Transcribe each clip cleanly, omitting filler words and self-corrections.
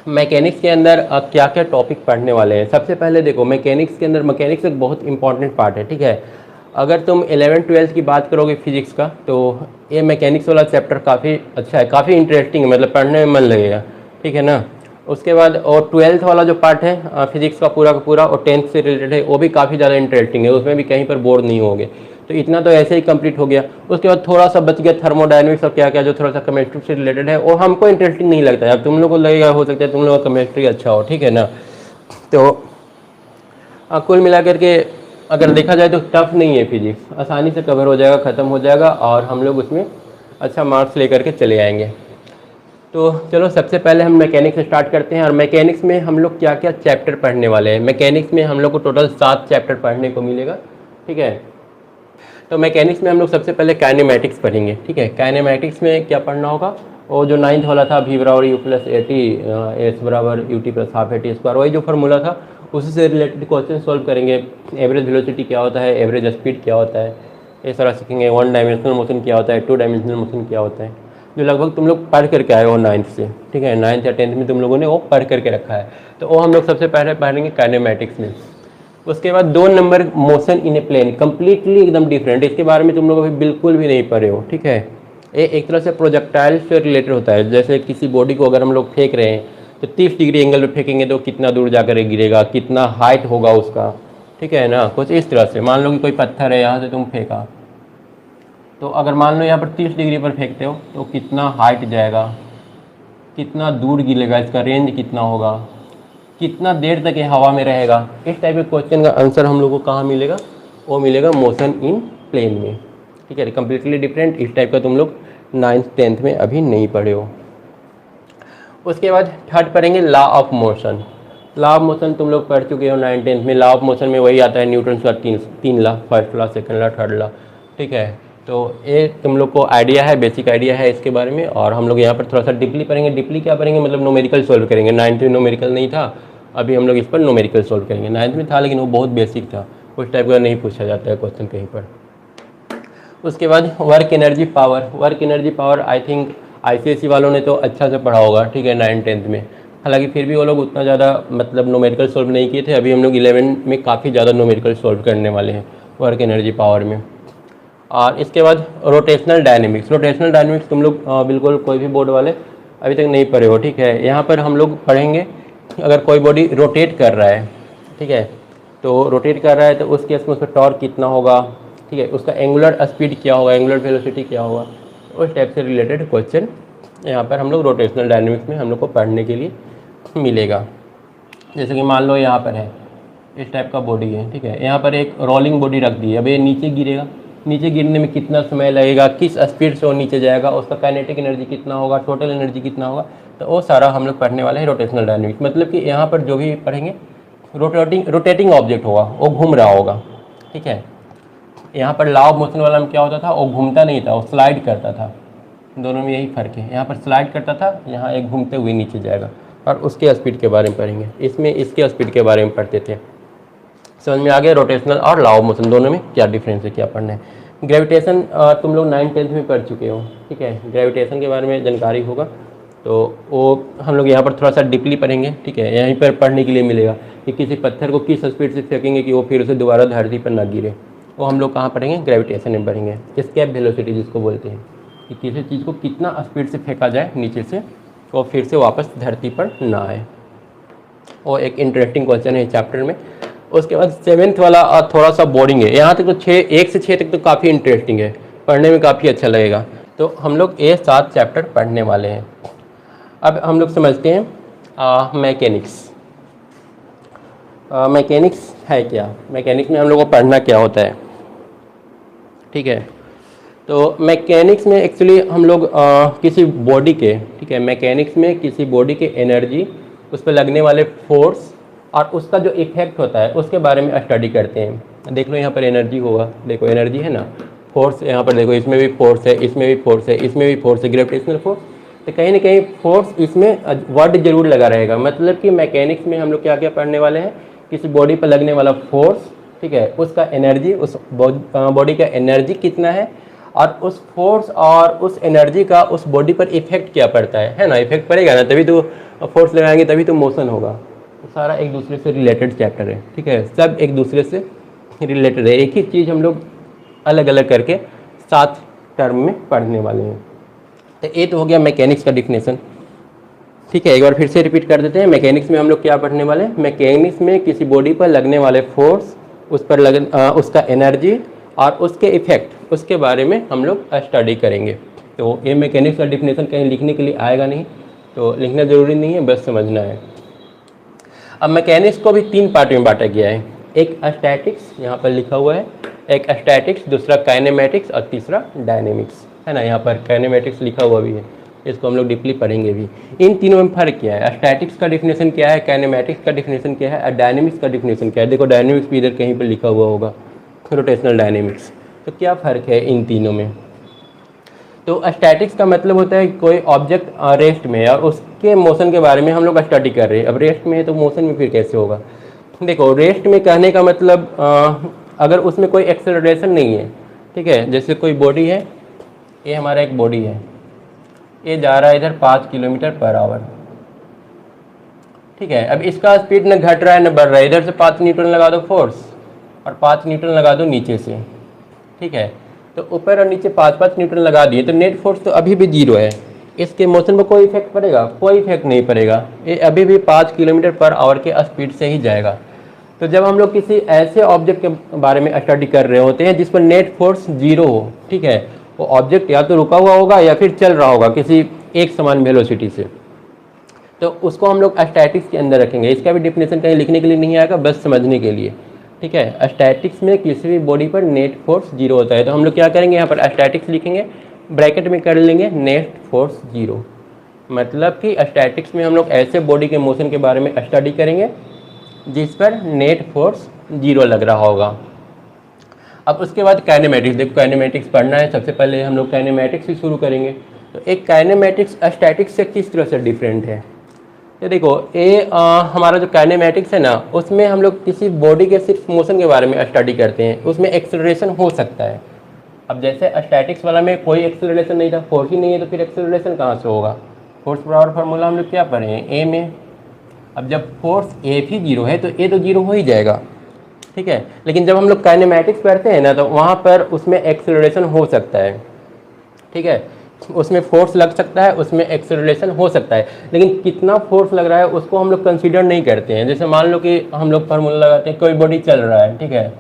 Mechanics के अंदर क्या क्या टॉपिक पढ़ने वाले हैं। सबसे पहले देखो, मैकेनिक्स के अंदर मैकेनिक्स एक बहुत इंपॉर्टेंट पार्ट है, ठीक है। अगर तुम 11th-12th की बात करोगे फिजिक्स का, तो ये मैकेनिक्स वाला चैप्टर काफ़ी अच्छा है, काफ़ी इंटरेस्टिंग है, मतलब पढ़ने में मन लगेगा, ठीक है ना। उसके बाद और 12th वाला जो पार्ट है फिजिक्स का पूरा और 10th से रिलेटेड है, वो भी काफ़ी ज़्यादा इंटरेस्टिंग है, उसमें भी कहीं पर बोर नहीं होगे। तो इतना तो ऐसे ही कंप्लीट हो गया। उसके बाद थोड़ा सा बच गया थर्मोडायनेमिक्स और क्या क्या, जो थोड़ा सा केमिस्ट्री से रिलेटेड है, और हमको इंटरेस्टिंग नहीं लगता है। अब तुम लोग को लगेगा, हो सकता है तुम लोग का केमिस्ट्री अच्छा हो, ठीक है ना। तो कुल मिला करके अगर देखा जाए तो टफ नहीं है फिजिक्स, आसानी से कवर हो जाएगा, ख़त्म हो जाएगा, और हम लोग उसमें अच्छा मार्क्स लेकर के चले आएंगे। तो चलो सबसे पहले हम मैकेनिक्स स्टार्ट करते हैं। और मैकेनिक्स में हम लोग क्या क्या चैप्टर पढ़ने वाले हैं। मैकेनिक्स में हम लोग को टोटल 7 चैप्टर पढ़ने को मिलेगा, ठीक है। तो मैकेनिक्स में हम लोग सबसे पहले काइनेमेटिक्स पढ़ेंगे, ठीक है। काइनेमेटिक्स में क्या पढ़ना होगा, वो जो 9th वाला था, v बराबर u plus a t, s बराबर u t plus half a t square, वही जो फार्मूला था उसी से रिलेटेड क्वेश्चन सॉल्व करेंगे। एवरेज वेलोसिटी क्या होता है, एवरेज स्पीड क्या होता है, ये सारा सीखेंगे। 1 डायमेंशनल मोशन क्या होता है, 2 डायमेंशनल मोशन क्या होता है, जो लगभग तुम लोग पढ़ करके आए हो 9th से, ठीक है। 9th या 10th में तुम लोगों ने वो पढ़ करके रखा है। तो वो हम लोग सबसे पहले पढ़ेंगे काइनेमेटिक्स में। उसके बाद 2 number motion in a plane, completely एकदम डिफरेंट, इसके बारे में तुम लोग अभी बिल्कुल भी नहीं पढ़े हो, ठीक है। ये एक तरह से प्रोजेक्टाइल से रिलेटेड होता है। जैसे किसी बॉडी को अगर हम लोग फेंक रहे हैं तो 30 डिग्री एंगल में फेंकेंगे तो कितना दूर जाकर गिरेगा, कितना हाइट होगा उसका, ठीक है ना। कुछ इस तरह से मान लो कि कोई पत्थर है, यहाँ से तुम फेंका, तो अगर मान लो यहाँ पर 30 डिग्री पर फेंकते हो तो कितना हाइट जाएगा, कितना दूर गिरेगा, इसका रेंज कितना होगा, कितना देर तक ये हवा में रहेगा। इस टाइप के क्वेश्चन का आंसर हम लोग को कहाँ मिलेगा, वो मिलेगा मोशन इन प्लेन में, ठीक है। कम्प्लीटली डिफरेंट, इस टाइप का तुम लोग 9th-10th में अभी नहीं पढ़े हो। उसके बाद थर्ड पढ़ेंगे law of motion. Law of motion तुम लोग पढ़ चुके हो 9th-10th में। लॉ ऑफ मोशन में वही आता है, न्यूटन का तीन law, first law, second law, third law, ठीक है। तो ये तुम लोग को आइडिया है, बेसिक आइडिया है इसके बारे में। और हम लोग यहाँ पर थोड़ा सा डीपली पढ़ेंगे। डीपली क्या पढ़ेंगे, मतलब न्यूमेरिकल सॉल्व करेंगे। 9th में न्यूमेरिकल नहीं था, अभी हम लोग इस पर न्यूमेरिकल सॉल्व करेंगे। 9th में था लेकिन वो बहुत बेसिक था, उस टाइप का नहीं पूछा जाता है क्वेश्चन कहीं पर। उसके बाद work energy power. Work energy power I think ICSE वालों ने तो अच्छा से पढ़ा होगा, ठीक है, 9th-10th में। हालांकि फिर भी वो लोग उतना ज़्यादा मतलब न्यूमेरिकल सॉल्व नहीं किए थे। अभी हम लोग 11 में काफ़ी ज़्यादा न्यूमेरिकल सॉल्व करने वाले हैं वर्क एनर्जी पावर में। और इसके बाद रोटेशनल डायनेमिक्स। रोटेशनल डायनेमिक्स तुम लोग बिल्कुल कोई भी बोर्ड वाले अभी तक नहीं पढ़े हो, ठीक है। यहाँ पर हम लोग पढ़ेंगे अगर कोई बॉडी रोटेट कर रहा है, ठीक है, तो रोटेट कर रहा है तो उस केस में उसका टॉर्क कितना होगा, ठीक है, उसका एंगुलर स्पीड क्या होगा, एंगुलर वेलोसिटी क्या होगा, उस टाइप से रिलेटेड क्वेश्चन यहाँ पर हम लोग रोटेशनल डायनेमिक्स में हम लोग को पढ़ने के लिए मिलेगा। जैसे कि मान लो यहाँ पर है, इस टाइप का बॉडी है, ठीक है, यहाँ पर एक रोलिंग बॉडी रख दी है। अब ये नीचे गिरेगा, नीचे गिरने में कितना समय लगेगा, किस स्पीड से वो नीचे जाएगा, उसका काइनेटिक एनर्जी कितना होगा, टोटल एनर्जी कितना होगा, तो वो सारा हम लोग पढ़ने वाले हैं रोटेशनल डायनेमिक्स। मतलब कि यहाँ पर जो भी पढ़ेंगे रोटेटिंग ऑब्जेक्ट होगा, वो घूम रहा होगा, ठीक है। यहाँ पर लॉ ऑफ मोशन वाला में क्या होता था, वो घूमता नहीं था, वो स्लाइड करता था। दोनों में यही फ़र्क है, यहाँ पर स्लाइड करता था, यहाँ एक घूमते हुए नीचे जाएगा। और उसके स्पीड के बारे में पढ़ेंगे, इसमें इसके स्पीड के बारे में पढ़ते थे। समझ में आ गया रोटेशनल और लॉ ऑफ मोशन दोनों में क्या डिफरेंस है, क्या पढ़ना है। ग्रेविटेशन तुम लोग 9th-10th में पढ़ चुके हो, ठीक है। ग्रेविटेशन के बारे में जानकारी होगा तो वो हम लोग यहाँ पर थोड़ा सा डीपली पढ़ेंगे, ठीक है। यहीं पर पढ़ने के लिए मिलेगा कि किसी पत्थर को किस स्पीड से फेंकेंगे कि वो फिर उसे दोबारा धरती पर ना गिरे, वो हम लोग कहाँ पढ़ेंगे, ग्रेविटेशन में पढ़ेंगे। एस्केप वेलोसिटी जिसको बोलते हैं, कि किसी चीज़ को कितना स्पीड से फेंका जाए नीचे से, वो फिर से वापस धरती पर ना आए। वो एक इंटरेस्टिंग क्वेश्चन है इस चैप्टर में। उसके बाद 7th वाला थोड़ा सा बोरिंग है। यहाँ तक तो 1 से 6 तक तो काफ़ी इंटरेस्टिंग है, पढ़ने में काफ़ी अच्छा लगेगा। तो हम लोग ये 7 चैप्टर पढ़ने वाले हैं। अब हम लोग समझते हैं मैकेनिक्स। मैकेनिक्स है क्या, मैकेनिक्स में हम लोग को पढ़ना क्या होता है, ठीक है। तो मैकेनिक्स में एक्चुअली हम लोग किसी बॉडी के, ठीक है, मैकेनिक्स में किसी बॉडी के एनर्जी, उस पर लगने वाले फोर्स और उसका जो इफेक्ट होता है उसके बारे में स्टडी करते हैं। देख लो यहाँ पर एनर्जी होगा, देखो एनर्जी है ना, फोर्स यहाँ पर देखो, इसमें भी फोर्स है, इसमें भी फोर्स है, इसमें भी फोर्स है, ग्रेविटेशनल फोर्स। तो कहीं ना कहीं फोर्स इसमें वर्ड जरूर लगा रहेगा। मतलब कि मैकेनिक्स में हम लोग क्या क्या पढ़ने वाले हैं, किसी बॉडी पर लगने वाला फोर्स, ठीक है, उसका एनर्जी, उस बॉडी का एनर्जी कितना है, और उस फोर्स और उस एनर्जी का उस बॉडी पर इफेक्ट क्या पड़ता है ना, इफेक्ट पड़ेगा ना, तभी तो फोर्स लगाएंगे, तभी तो मोशन होगा। तो सारा एक दूसरे से रिलेटेड चैप्टर है, ठीक है, सब एक दूसरे से रिलेटेड है, एक ही चीज़ हम लोग अलग अलग करके 7 टर्म में पढ़ने वाले हैं। तो ये तो हो गया मैकेनिक्स का डिफिनेशन, ठीक है। एक बार फिर से रिपीट कर देते हैं, मैकेनिक्स में हम लोग क्या पढ़ने वाले हैं। मैकेनिक्स में किसी बॉडी पर लगने वाले फोर्स, उस पर उसका एनर्जी और उसके इफेक्ट, उसके बारे में हम लोग स्टडी करेंगे। तो ये मैकेनिक्स का डिफिनेशन कहीं लिखने के लिए आएगा नहीं, तो लिखना ज़रूरी नहीं है, बस समझना है। अब मैकेनिक्स को भी 3 पार्ट में बांटा गया है, एक स्टैटिक्स यहाँ पर लिखा हुआ है, एक स्टैटिक्स, दूसरा काइनेमेटिक्स और तीसरा डायनेमिक्स, है ना, यहाँ पर काइनेमेटिक्स लिखा हुआ भी है, इसको हम लोग डीपली पढ़ेंगे भी। इन तीनों में फ़र्क क्या है, स्टैटिक्स का डिफिनेशन क्या है, काइनेमेटिक्स का डिफिनेशन क्या है और डायनेमिक्स का डिफिनेशन क्या है। देखो डायनेमिक्स भी इधर कहीं पर लिखा हुआ होगा, रोटेशनल डायनेमिक्स। तो क्या फ़र्क है इन तीनों में। तो स्टैटिक्स का मतलब होता है कोई ऑब्जेक्ट रेस्ट में है और उसके मोशन के बारे में हम लोग स्टडी कर रहे हैं। अब रेस्ट में है तो मोशन में फिर कैसे होगा। देखो रेस्ट में कहने का मतलब अगर उसमें कोई एक्सेलरेशन नहीं है, ठीक है, जैसे कोई बॉडी है, ये हमारा एक बॉडी है, ये जा रहा है इधर 5 किलोमीटर पर आवर, ठीक है। अब इसका स्पीड न घट रहा है न बढ़ रहा है, इधर से 5 न्यूटन लगा दो फोर्स और 5 न्यूटन लगा दो नीचे से, ठीक है। तो ऊपर और नीचे 5-5 न्यूटन लगा दिए तो नेट फोर्स तो अभी भी 0 है, इसके मोशन में कोई इफेक्ट पड़ेगा, कोई इफेक्ट नहीं पड़ेगा, ये अभी भी 5 किलोमीटर पर आवर के स्पीड से ही जाएगा। तो जब हम लोग किसी ऐसे ऑब्जेक्ट के बारे में स्टडी कर रहे होते हैं जिस पर नेट फोर्स 0 हो, ठीक है, वो ऑब्जेक्ट या तो रुका हुआ होगा या फिर चल रहा होगा किसी एक समान वेलोसिटी से, तो उसको हम लोग स्टैटिक्स के अंदर रखेंगे। इसका भी डिफिनेशन कहीं लिखने के लिए नहीं आएगा, बस समझने के लिए, ठीक है। स्टैटिक्स में किसी भी बॉडी पर नेट फोर्स 0 होता है, तो हम लोग क्या करेंगे, यहाँ पर स्टैटिक्स लिखेंगे, ब्रैकेट में कर लेंगे नेट फोर्स 0, मतलब कि स्टैटिक्स में हम लोग ऐसे बॉडी के मोशन के बारे में स्टडी करेंगे जिस पर नेट फोर्स 0 लग रहा होगा। अब उसके बाद काइनेमेटिक्स, देखो काइनेमेटिक्स पढ़ना है, सबसे पहले हम लोग काइनेमेटिक्स से शुरू करेंगे। तो एक काइनेमेटिक्स स्टैटिक्स से किस तरह से डिफरेंट है, तो देखो ये हमारा जो काइनेमेटिक्स है ना, उसमें हम लोग किसी बॉडी के सिर्फ मोशन के बारे में स्टडी करते हैं, उसमें एक्सेलरेशन हो सकता है। अब जैसे स्टैटिक्स वाला में कोई एक्सेलरेशन नहीं था, फोर्स ही नहीं है, तो फिर एक्सेलरेशन कहाँ से होगा। फोर्स पावर फार्मूला हम लोग क्या पढ़े हैं, ए में। अब जब फोर्स ए भी 0 है तो ए तो 0 हो ही जाएगा, ठीक है। लेकिन जब हम लोग काइनेमेटिक्स पढ़ते हैं ना, तो वहाँ पर उसमें एक्सेलरेशन हो सकता है, ठीक है, उसमें फोर्स लग सकता है, उसमें एक्सेलरेशन हो सकता है, लेकिन कितना फोर्स लग रहा है उसको हम लोग कंसीडर नहीं करते हैं। जैसे मान लो कि हम लोग फार्मूला लगाते हैं, कोई बॉडी चल रहा है, ठीक है,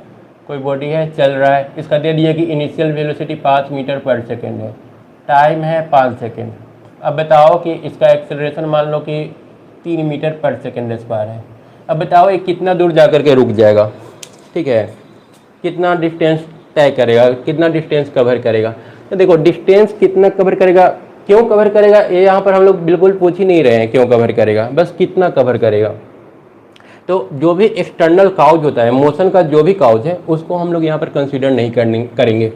कोई बॉडी है चल रहा है, इसका दे दिया कि इनिशियल वेलोसिटी 5 मीटर पर सेकेंड है, टाइम है 5 सेकेंड। अब बताओ कि इसका एक्सेलरेशन मान लो कि 3 मीटर पर सेकेंड स्क्वायर है। अब बताओ ये कितना दूर जा कर के रुक जाएगा, ठीक है, कितना डिस्टेंस तय करेगा, कितना डिस्टेंस कवर करेगा। तो देखो डिस्टेंस कितना कवर करेगा, क्यों कवर करेगा, ये यहाँ पर हम लोग बिल्कुल पूछ ही नहीं रहे हैं क्यों कवर करेगा, बस कितना कवर करेगा। तो जो भी एक्सटर्नल काउज होता है, मोशन का जो भी काउज है, उसको हम लोग यहाँ पर कंसीडर नहीं करेंगे।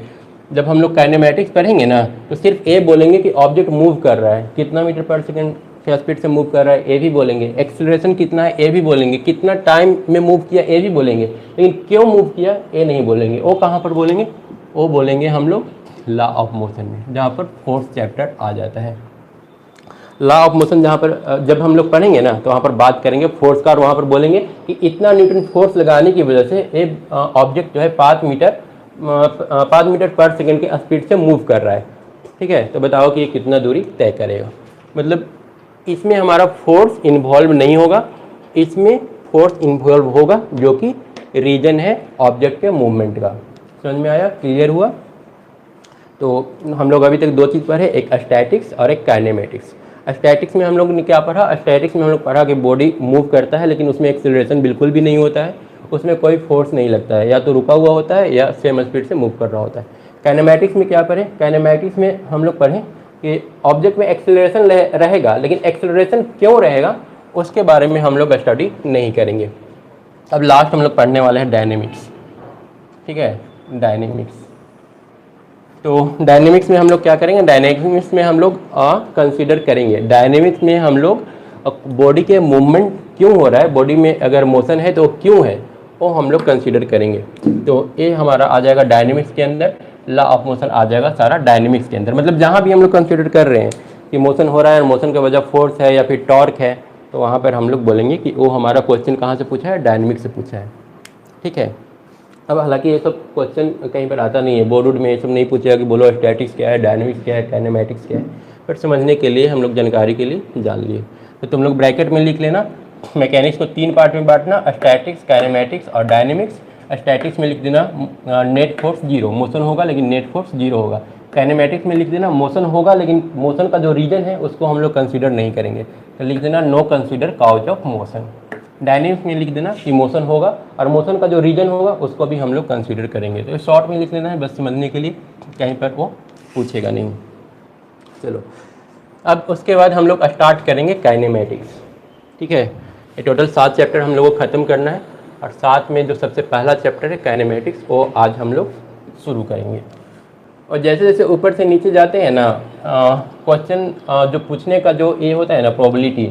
जब हम लोग काइनेमेटिक्स पढ़ेंगे ना, तो सिर्फ ये बोलेंगे कि ऑब्जेक्ट मूव कर रहा है, कितना मीटर पर सेकेंड से स्पीड से मूव कर रहा है, ये भी बोलेंगे, एक्सेलरेशन कितना है ये भी बोलेंगे, कितना टाइम में मूव किया ये भी बोलेंगे, लेकिन क्यों मूव किया ये नहीं बोलेंगे। वो कहाँ पर बोलेंगे, वो बोलेंगे हम लोग लॉ ऑफ मोशन में, जहाँ पर फोर्स चैप्टर आ जाता है। लॉ ऑफ मोशन जहाँ पर जब हम लोग पढ़ेंगे ना, तो वहाँ पर बात करेंगे फोर्स का, और वहाँ पर बोलेंगे कि इतना न्यूटन फोर्स लगाने की वजह से ये ऑब्जेक्ट जो है 5 मीटर पर सेकेंड के स्पीड से मूव कर रहा है, ठीक है। तो बताओ कि ये कितना दूरी तय करेगा। मतलब इसमें हमारा फोर्स इन्वॉल्व नहीं होगा, इसमें फोर्स इन्वॉल्व होगा जो कि रीजन है ऑब्जेक्ट के मूवमेंट का। समझ में आया, क्लियर हुआ। तो हम लोग अभी तक 2 चीज़ पढ़े, एक स्टैटिक्स और एक काइनेमेटिक्स। स्टैटिक्स में हम लोग ने क्या पढ़ा, स्टैटिक्स में हम लोग पढ़ा कि बॉडी मूव करता है लेकिन उसमें एक्सेलरेशन बिल्कुल भी नहीं होता है, उसमें कोई फोर्स नहीं लगता है, या तो रुका हुआ होता है या सेम स्पीड से मूव कर रहा होता है। काइनेमेटिक्स में क्या पढ़े, काइनेमेटिक्स में हम लोग पढ़े कि ऑब्जेक्ट में एक्सेलरेशन रहेगा, लेकिन एक्सेलरेशन क्यों रहेगा उसके बारे में हम लोग स्टडी नहीं करेंगे। अब लास्ट हम लोग पढ़ने वाले हैं डायनेमिक्स, ठीक है, डायनेमिक्स। तो डायनेमिक्स में हम लोग क्या करेंगे, डायनेमिक्स में हम लोग कंसीडर करेंगे, डायनेमिक्स में हम लोग बॉडी के मूवमेंट क्यों हो रहा है, बॉडी में अगर मोशन है तो क्यों है, वो हम लोग कंसीडर करेंगे। तो ये हमारा आ जाएगा डायनेमिक्स के अंदर। लॉ ऑफ मोशन आ जाएगा सारा डायनेमिक्स के अंदर। मतलब जहाँ भी हम लोग कंसिडर कर रहे हैं कि मोशन हो रहा है और मोशन की वजह फोर्स है या फिर टॉर्क है, तो वहाँ पर हम लोग बोलेंगे कि वो हमारा क्वेश्चन कहाँ से पूछा है, डायनेमिक्स से पूछा है। ठीक है। अब हालांकि ये सब क्वेश्चन कहीं पर आता नहीं है, बोर्ड में ये सब नहीं पूछेगा कि बोलो स्टैटिक्स क्या है, डायनेमिक्स क्या है, काइनेमेटिक्स क्या है, बट समझने के लिए हम लोग जानकारी के लिए जान लिए। तो तुम लोग ब्रैकेट में लिख लेना, मैकेनिक्स को 3 पार्ट में बांटना, स्टैटिक्स, काइनेमेटिक्स और डायनेमिक्स। स्टैटिक्स में लिख देना नेट फोर्स 0, मोशन होगा लेकिन नेट फोर्स 0 होगा। काइनेमेटिक्स में लिख देना मोशन होगा लेकिन मोशन का जो रीजन है उसको हम लोग कंसीडर नहीं करेंगे, तो लिख देना no consider cause of motion. Dynamics में लिख देना कि मोशन होगा और मोशन का जो रीजन होगा उसको भी हम लोग कंसीडर करेंगे। तो शॉर्ट में लिख लेना है बस समझने के लिए, कहीं पर वो पूछेगा नहीं। चलो अब उसके बाद हम लोग स्टार्ट करेंगे काइनेमेटिक्स। ठीक है, ये टोटल 7 चैप्टर हम लोगों को ख़त्म करना है और साथ में जो सबसे पहला चैप्टर है काइनेमेटिक्स वो आज हम लोग शुरू करेंगे। और जैसे जैसे ऊपर से नीचे जाते हैं ना, क्वेश्चन जो पूछने का जो ये होता है ना प्रोबेबिलिटी,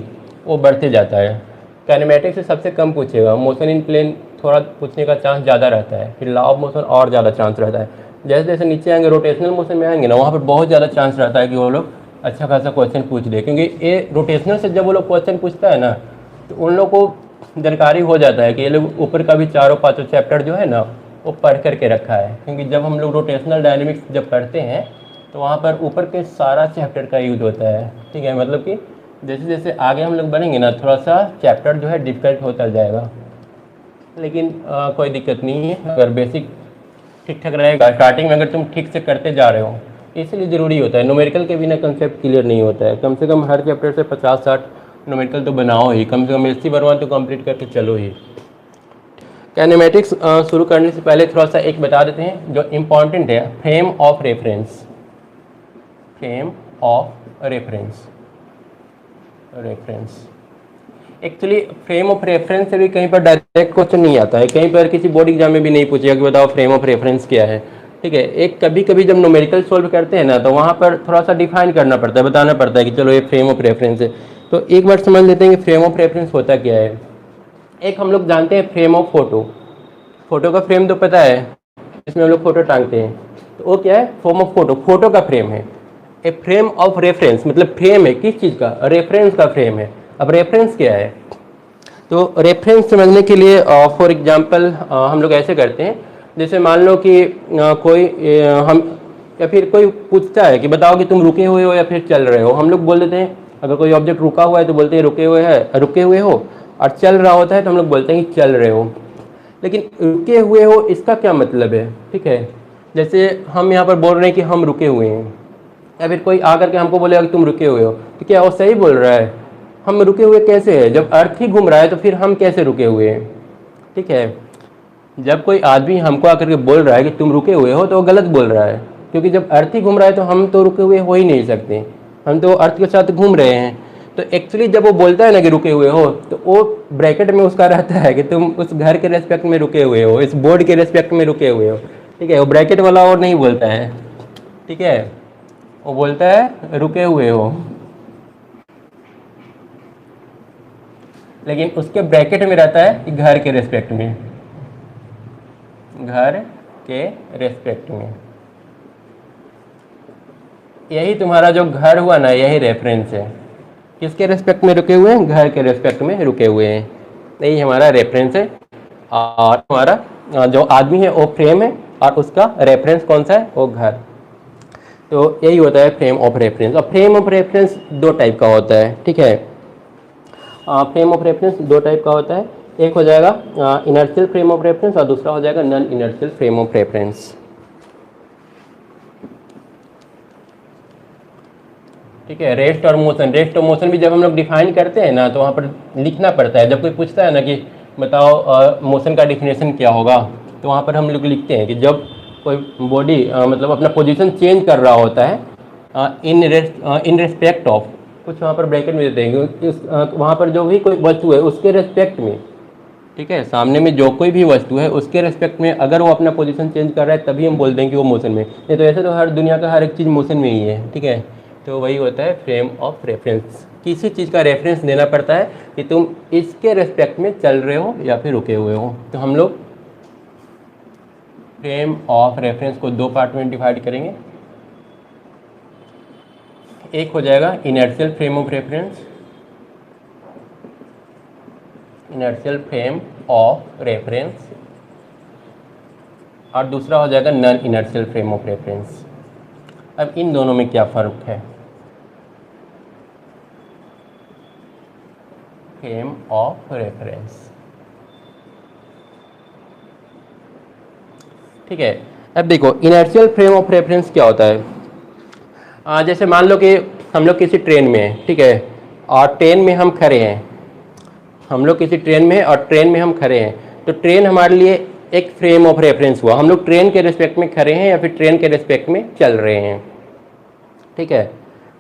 वो बढ़ते जाता है। काइनेमेटिक्स से सबसे कम पूछेगा, मोशन इन प्लेन थोड़ा पूछने का चांस ज़्यादा रहता है, फिर लॉ ऑफ मोशन और ज़्यादा चांस रहता है। जैसे जैसे नीचे आएंगे रोटेशनल मोशन में आएंगे ना, वहाँ पर बहुत ज़्यादा चांस रहता है कि वो लोग अच्छा खासा क्वेश्चन पूछ दे, क्योंकि ये रोटेशनल से जब वो लोग क्वेश्चन पूछता है ना तो उन लोग को जानकारी हो जाता है कि ये लोग ऊपर का भी 4-5 चैप्टर जो है ना वो पढ़ करके रखा है। क्योंकि जब हम लोग रोटेशनल डायनेमिक्स जब पढ़ते हैं तो वहाँ पर ऊपर के सारा चैप्टर का यूज होता है। ठीक है, मतलब कि जैसे जैसे आगे हम लोग बढ़ेंगे ना थोड़ा सा चैप्टर जो है डिफिकल्ट होता जाएगा, लेकिन कोई दिक्कत नहीं है अगर बेसिक ठीक ठाक रहेगा। स्टार्टिंग में अगर तुम ठीक से करते जा रहे हो, इसलिए ज़रूरी होता है, न्यूमेरिकल के बिना कंसेप्ट क्लियर नहीं होता है। कम से कम हर चैप्टर से 50-60 न्यूमेरिकल तो बनाओ ही, कम से कम एससी वर्मा तो कंप्लीट करके चलो ही। काइनेमेटिक्स शुरू करने से पहले थोड़ा सा एक बता देते हैं जो इम्पॉर्टेंट है, frame of reference. Frame of reference, actually frame of reference से भी कहीं पर डायरेक्ट क्वेश्चन नहीं आता है, कहीं पर किसी बोर्ड एग्जाम में भी नहीं पूछेगा कि बताओ फ्रेम ऑफ रेफरेंस क्या है। ठीक है, एक कभी कभी जब न्यूमेरिकल सोल्व करते हैं ना तो वहाँ पर थोड़ा सा डिफाइन करना पड़ता है, बताना पड़ता है कि चलो ये फ्रेम ऑफ रेफरेंस है। तो एक बार समझ लेते हैं कि फ्रेम ऑफ रेफरेंस होता क्या है। एक हम लोग जानते हैं फ्रेम ऑफ फोटो, फोटो का फ्रेम तो पता है, इसमें हम लोग फोटो टांगते हैं, तो वो क्या है, फॉर्म ऑफ फोटो, फोटो का फ्रेम है। ए फ्रेम ऑफ रेफरेंस मतलब फ्रेम है किस चीज़ का, रेफरेंस का फ्रेम है। अब रेफरेंस क्या है, तो रेफरेंस समझने के लिए फॉर एग्जांपल हम लोग ऐसे करते हैं, जैसे मान लो कि कोई हम या फिर कोई पूछता है कि बताओ कि तुम रुके हुए हो या फिर चल रहे हो। हम लोग बोल देते हैं, अगर कोई ऑब्जेक्ट रुका हुआ है तो बोलते हैं रुके हुए हो, और चल रहा होता है तो हम लोग बोलते हैं कि चल रहे हो। लेकिन रुके हुए हो इसका क्या मतलब है, ठीक है, जैसे हम यहाँ पर बोल रहे हैं कि हम रुके हुए हैं, या फिर कोई आकर के हमको बोलेगा कि तुम रुके हुए हो, तो क्या वो सही बोल रहा है? हम रुके हुए कैसे है, जब अर्थ ही घूम रहा है तो फिर हम कैसे रुके हुए हैं? ठीक है, जब कोई आदमी हमको आकर के बोल रहा है कि तुम रुके हुए हो तो वो गलत बोल रहा है, क्योंकि जब अर्थ ही घूम रहा है तो हम तो रुके हुए हो ही नहीं सकते, हम तो अर्थ के साथ घूम रहे हैं। तो एक्चुअली जब वो बोलता है ना कि रुके हुए हो, तो वो ब्रैकेट में उसका रहता है कि तुम उस घर के रेस्पेक्ट में रुके हुए हो, इस बोर्ड के रेस्पेक्ट में रुके हुए हो। ठीक है, वो ब्रैकेट वाला और नहीं बोलता है, ठीक है, वो बोलता है रुके हुए हो, लेकिन उसके ब्रैकेट में रहता है कि घर के रेस्पेक्ट में, घर के रेस्पेक्ट में। यही तुम्हारा जो घर हुआ ना, यही रेफरेंस है। किसके रेस्पेक्ट में रुके हुए हैं? घर के रेस्पेक्ट में रुके हुए हैं, यही हमारा रेफरेंस है। और हमारा जो आदमी है वो फ्रेम है और उसका रेफरेंस कौन सा है? वो घर। तो यही होता है फ्रेम ऑफ रेफरेंस। और फ्रेम ऑफ रेफरेंस दो टाइप का होता है, ठीक है, फ्रेम ऑफ रेफरेंस दो टाइप का होता है, एक हो जाएगा इनर्शियल फ्रेम ऑफ रेफरेंस और दूसरा हो जाएगा non inertial frame of reference. ठीक है, रेस्ट और मोशन, रेस्ट और मोशन भी जब हम लोग डिफाइन करते हैं ना तो वहाँ पर लिखना पड़ता है। जब कोई पूछता है ना कि बताओ मोशन का डिफिनेशन क्या होगा, तो वहाँ पर हम लोग लिखते हैं कि जब कोई बॉडी मतलब अपना पोजीशन चेंज कर रहा होता है इन रेस्पेक्ट ऑफ, कुछ वहाँ पर ब्रैकेट में देते हैं कि वहाँ पर जो भी कोई वस्तु है उसके रेस्पेक्ट में, ठीक है, सामने में जो कोई भी वस्तु है उसके रेस्पेक्ट में अगर वो अपना पोजीशन चेंज कर रहा है तभी हम बोल देंगे कि वो मोशन में, नहीं तो ऐसे तो हर दुनिया का हर एक चीज़ मोशन में ही है। ठीक है, तो वही होता है फ्रेम ऑफ रेफरेंस। किसी चीज़ का रेफरेंस देना पड़ता है कि तुम इसके रेस्पेक्ट में चल रहे हो या फिर रुके हुए हो। तो हम लोग फ्रेम ऑफ रेफरेंस को दो पार्ट में डिवाइड करेंगे। एक हो जाएगा inertial frame of reference, inertial frame of reference, और दूसरा हो जाएगा non inertial frame of reference. अब इन दोनों में क्या फ़र्क है? फ्रेम ऑफ रेफरेंस, ठीक है। अब देखो इनर्शियल फ्रेम ऑफ रेफरेंस क्या होता है। जैसे मान लो कि हम लोग किसी ट्रेन में हैं, ठीक है, और ट्रेन में हम खड़े हैं, हम लोग किसी ट्रेन में हैं और ट्रेन में हम खड़े हैं, तो ट्रेन हमारे लिए एक फ्रेम ऑफ रेफरेंस हुआ। हम लोग ट्रेन के रिस्पेक्ट में खड़े हैं या फिर ट्रेन के रिस्पेक्ट में चल रहे हैं, ठीक है।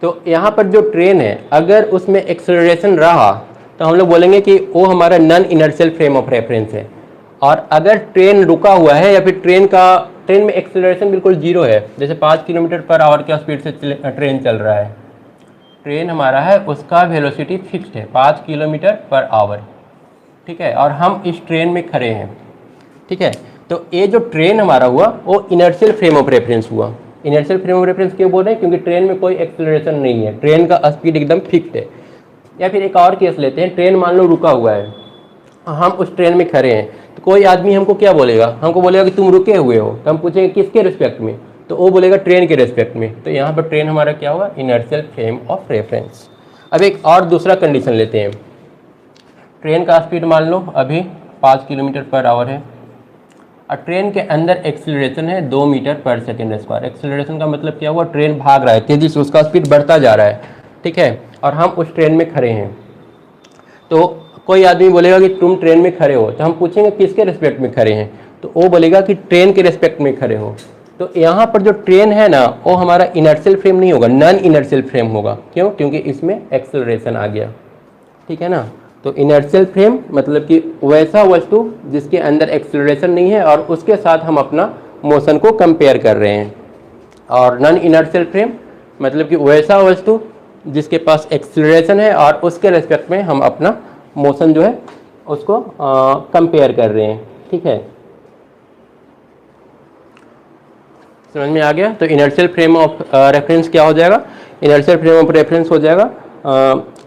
तो यहाँ पर जो ट्रेन है अगर उसमें एक्सेलरेशन रहा तो हम लोग बोलेंगे कि वो हमारा non inertial frame of reference है। और अगर ट्रेन रुका हुआ है या फिर ट्रेन में एक्सेलरेशन बिल्कुल जीरो है, जैसे 5 किलोमीटर पर आवर की स्पीड से ट्रेन चल रहा है, ट्रेन हमारा है उसका वेलोसिटी फिक्स्ड है 5 किलोमीटर पर आवर, ठीक है, और हम इस ट्रेन में खड़े हैं, ठीक है। तो ये जो ट्रेन हमारा हुआ वो इनर्शियल फ्रेम ऑफ रेफरेंस हुआ। इनर्शियल फ्रेम ऑफ रेफरेंस क्यों बोल रहे हैं? क्योंकि ट्रेन में कोई एक्सेलरेशन नहीं है, ट्रेन का स्पीड एकदम फिक्स्ड है। या फिर एक और केस लेते हैं, ट्रेन मान लो रुका हुआ है, हम उस ट्रेन में खड़े हैं, तो कोई आदमी हमको क्या बोलेगा? हमको बोलेगा कि तुम रुके हुए हो, तो हम पूछेंगे किसके रिस्पेक्ट में, तो वो बोलेगा ट्रेन के रिस्पेक्ट में। तो यहाँ पर ट्रेन हमारा क्या होगा? Inertial frame of reference. अब एक और दूसरा कंडीशन लेते हैं। ट्रेन का स्पीड मान लो अभी 5 किलोमीटर पर आवर है और ट्रेन के अंदर एक्सीलरेशन है 2 मीटर पर सेकेंड स्क्वायर। एक्सीलरेशन का मतलब क्या हुआ? ट्रेन भाग रहा है तेजी से, उसका स्पीड बढ़ता जा रहा है, ठीक है, और हम उस ट्रेन में खड़े हैं। तो कोई आदमी बोलेगा कि तुम ट्रेन में खड़े हो, तो हम पूछेंगे किसके रिस्पेक्ट में खड़े हैं, तो वो बोलेगा कि ट्रेन के रिस्पेक्ट में खड़े हो। तो यहाँ पर जो ट्रेन है ना वो हमारा इनर्शियल फ्रेम नहीं होगा, नॉन इनर्शियल फ्रेम होगा। क्यों? क्योंकि इसमें एक्सेलरेशन आ गया, ठीक है ना। तो इनर्शियल फ्रेम मतलब कि वैसा वस्तु जिसके अंदर एक्सेलरेशन नहीं है और उसके साथ हम अपना मोशन को कंपेयर कर रहे हैं। और नॉन इनर्शियल फ्रेम मतलब कि वैसा वस्तु जिसके पास एक्सेलरेशन है और उसके रेस्पेक्ट में हम अपना मोशन जो है उसको कंपेयर कर रहे हैं, ठीक है। समझ में आ गया? तो इनर्शियल फ्रेम ऑफ रेफरेंस क्या हो जाएगा? इनर्शियल फ्रेम ऑफ रेफरेंस हो जाएगा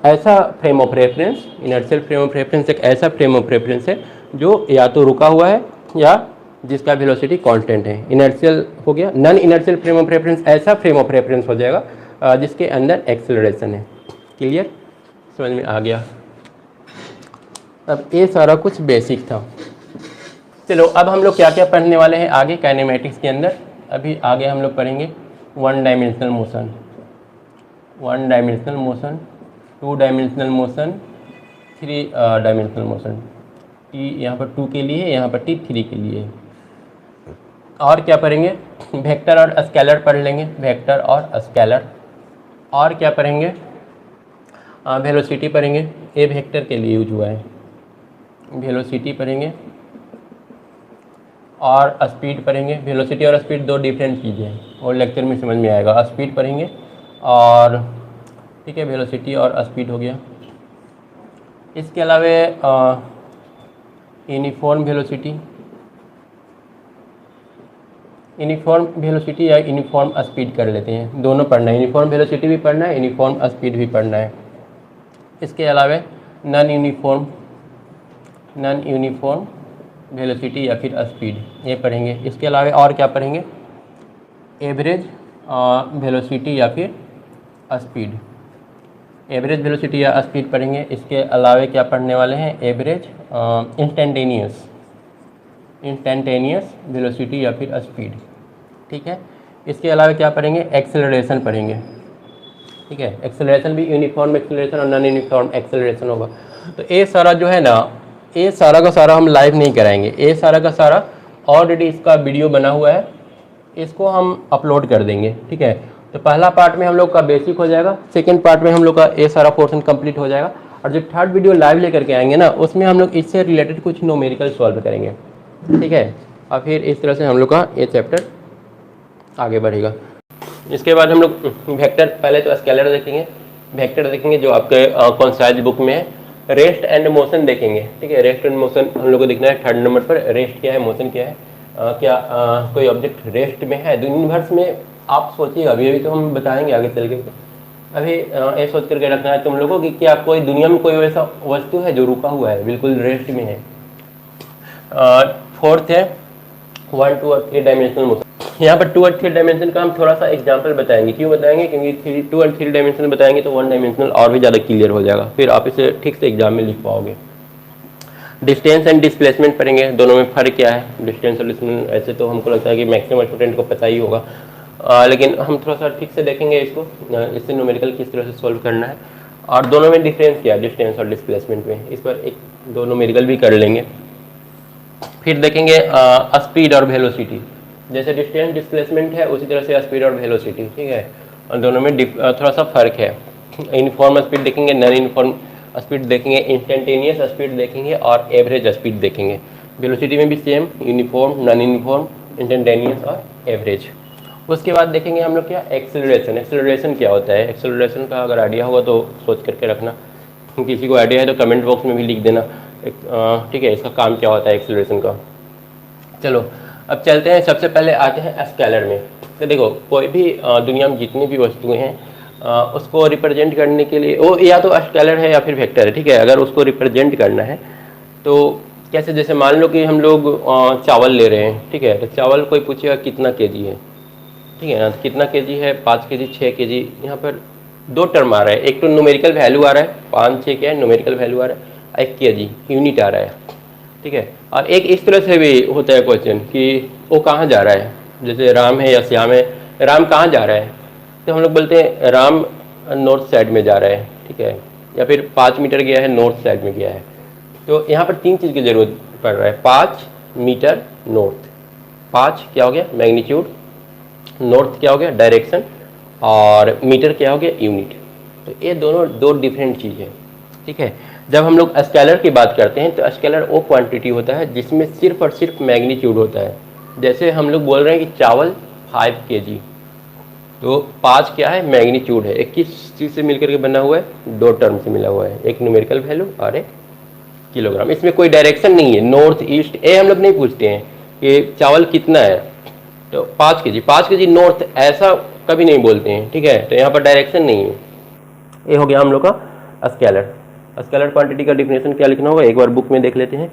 ऐसा frame of reference, inertial frame of reference एक ऐसा फ्रेम ऑफ रेफरेंस है जो या तो रुका हुआ है या जिसका वेलोसिटी कांस्टेंट है। इनर्शियल हो गया। Non inertial frame of reference ऐसा फ्रेम ऑफ रेफरेंस हो जाएगा जिसके अंदर एक्सेलरेशन है। क्लियर? समझ में आ गया? अब ये सारा कुछ बेसिक था। चलो अब हम लोग क्या क्या पढ़ने वाले हैं आगे काइनेमेटिक्स के अंदर। अभी आगे हम लोग पढ़ेंगे 1 dimensional motion, 1 dimensional motion, 2 dimensional motion, 3 dimensional motion. T यहाँ पर 2 के लिए, यहाँ पर टी 3 के लिए। और क्या पढ़ेंगे? वेक्टर और स्केलर पढ़ लेंगे, वेक्टर और स्केलर। और क्या पढ़ेंगे? वेलोसिटी पढ़ेंगे, ए वेक्टर के लिए यूज हुआ है, वेलोसिटी पढ़ेंगे। और स्पीड पढ़ेंगे। वेलोसिटी और स्पीड दो डिफरेंट चीज़ें हैं और लेक्चर में समझ में आएगा। स्पीड पढ़ेंगे और ठीक है, वेलोसिटी और स्पीड हो गया। इसके अलावा यूनिफॉर्म वेलोसिटी, यूनिफॉर्म वेलोसिटी या यूनिफॉर्म स्पीड कर लेते हैं, दोनों पढ़ना है। यूनिफॉर्म वेलोसिटी भी पढ़ना है, यूनिफॉर्म स्पीड भी पढ़ना है। इसके अलावा नॉन यूनिफॉर्म वेलोसिटी या फिर स्पीड, ये पढ़ेंगे। इसके अलावा और क्या पढ़ेंगे? एवरेज वेलोसिटी या फिर स्पीड, एवरेज वेलोसिटी या स्पीड पढ़ेंगे। इसके अलावा क्या पढ़ने वाले हैं? एवरेज इंस्टेंटेनियस वेलोसिटी या फिर स्पीड, ठीक है। इसके अलावा क्या पढ़ेंगे? एक्सेलरेशन पढ़ेंगे, ठीक है। एक्सेलरेशन भी यूनिफॉर्म एक्सेलरेशन और नॉन यूनिफॉर्म एक्सेलरेशन होगा। तो ये सारा जो है ना, ये सारा का सारा हम लाइव नहीं कराएंगे, ये सारा का सारा ऑलरेडी इसका वीडियो बना हुआ है, इसको हम अपलोड कर देंगे, ठीक है। तो पहला पार्ट में हम लोग का बेसिक हो जाएगा, सेकंड पार्ट में हम लोग का ये सारा पोर्शन कंप्लीट हो जाएगा, और जब थर्ड वीडियो लाइव लेकर के आएंगे ना, उसमें हम लोग इससे रिलेटेड कुछ न्यूमेरिकल सॉल्व करेंगे, ठीक है। और फिर इस तरह से हम लोग का ये चैप्टर आगे बढ़ेगा। इसके बाद हम लोग वेक्टर, पहले तो स्केलर देखेंगे, वेक्टर देखेंगे जो आपके कौन सा बुक में है। रेस्ट एंड मोशन देखेंगे, ठीक है। रेस्ट एंड मोशन हम लोग को देखना है 3rd नंबर पर। रेस्ट क्या है, मोशन क्या है। क्या कोई ऑब्जेक्ट रेस्ट में है यूनिवर्स में? आप सोचिएगा, अभी अभी तो हम बताएंगे आगे चल के। अभी ये सोच करके रखना है तुम लोगों की क्या कोई दुनिया में कोई वैसा वस्तु है जो रुका हुआ है, बिल्कुल रेस्ट में है। फोर्थ है 1, 2 और 3 डायमेंशनल मोशन। यहाँ पर 2 और 3 डायमेंशन का हम थोड़ा सा एग्जांपल बताएंगे। क्यों बताएंगे? क्योंकि 2 और 3 डायमेंशनल बताएंगे तो 1 डायमेंशनल और भी ज़्यादा क्लियर हो जाएगा, फिर आप इसे ठीक से एग्जाम में लिख पाओगे। डिस्टेंस एंड डिस्प्लेसमेंट पढ़ेंगे, दोनों में फ़र्क क्या है। डिस्टेंस और डिस्प्लेसमेंट ऐसे तो हमको लगता है कि मैक्सिमम स्टूडेंट को पता ही होगा, लेकिन हम थोड़ा सा ठीक से देखेंगे इसको, इससे न्यूमेरिकल किस तरह से सॉल्व करना है और दोनों में डिफरेंस क्या है डिस्टेंस और डिस्प्लेसमेंट में, इस पर एक दो न्यूमेरिकल भी कर लेंगे। फिर देखेंगे स्पीड और वेलोसिटी, जैसे डिस्टेंस डिस्प्लेसमेंट है उसी तरह से स्पीड और वेलोसिटी, ठीक है, और दोनों में थोड़ा सा फर्क है। यूनिफॉर्म स्पीड देखेंगे, नॉन यूनिफॉर्म स्पीड देखेंगे, इंस्टेंटेनियस स्पीड देखेंगे और एवरेज स्पीड देखेंगे। वेलोसिटी में भी same, uniform, non uniform, instantaneous और एवरेज। उसके बाद देखेंगे हम लोग क्या, एक्सेलरेशन। एक्सेलरेशन क्या होता है? एक्सेलरेशन का अगर आइडिया होगा तो सोच करके रखना, किसी को आइडिया है तो कमेंट बॉक्स में भी लिख देना, ठीक है, इसका काम क्या होता है एक्सेलरेशन का। चलो अब चलते हैं, सबसे पहले आते हैं स्केलर में। तो देखो कोई भी दुनिया में जितनी भी वस्तुएं हैं उसको रिप्रेजेंट करने के लिए वो या तो स्केलर है या फिर वेक्टर है, ठीक है। अगर उसको रिप्रेजेंट करना है तो कैसे, जैसे मान लो कि हम लोग चावल ले रहे हैं, ठीक है, तो चावल कोई पूछेगा कितना केजी है, ठीक है ना, तो कितना केजी है, 5 केजी, 6 केजी। यहाँ पर दो टर्म आ रहा है, एक तो न्यूमेरिकल वैल्यू आ रहा है, 5 6 क्या है न्यूमेरिकल वैल्यू आ रहा है, 1 केजी यूनिट आ रहा है, ठीक है। और एक इस तरह से भी होता है क्वेश्चन कि वो कहाँ जा रहा है, जैसे राम है या श्याम है, राम कहाँ जा रहा है, तो हम लोग बोलते हैं राम नॉर्थ साइड में जा रहा है, ठीक है, या फिर 5 मीटर गया है नॉर्थ साइड में गया है। तो यहाँ पर 3 चीज़ की ज़रूरत पड़ रहा है, 5 मीटर नॉर्थ, 5 क्या हो गया मैग्नीट्यूड, नॉर्थ क्या हो गया डायरेक्शन, और मीटर क्या हो गया यूनिट। तो ये दोनों दो डिफरेंट चीज़ है, ठीक है। जब हम लोग स्केलर की बात करते हैं तो स्केलर वो क्वांटिटी होता है जिसमें सिर्फ और सिर्फ मैग्नीट्यूड होता है। जैसे हम लोग बोल रहे हैं कि चावल 5 केजी, तो 5 क्या है मैग्नीट्यूड है, एक किस चीज़ से मिलकर के बना हुआ है, दो टर्म से मिला हुआ है, एक न्यूमेरिकल वैल्यू और एक किलोग्राम। इसमें कोई डायरेक्शन नहीं है, नॉर्थ ईस्ट ये हम लोग नहीं पूछते हैं कि चावल कितना है, तो 5 केजी, 5 केजी नॉर्थ ऐसा कभी नहीं बोलते हैं, ठीक है। तो यहाँ पर डायरेक्शन नहीं है। ये हो गया हम लोग का स्केलर। स्केलर क्वांटिटी का डिफिनेशन क्या लिखना होगा एक बार बुक में देख लेते हैं।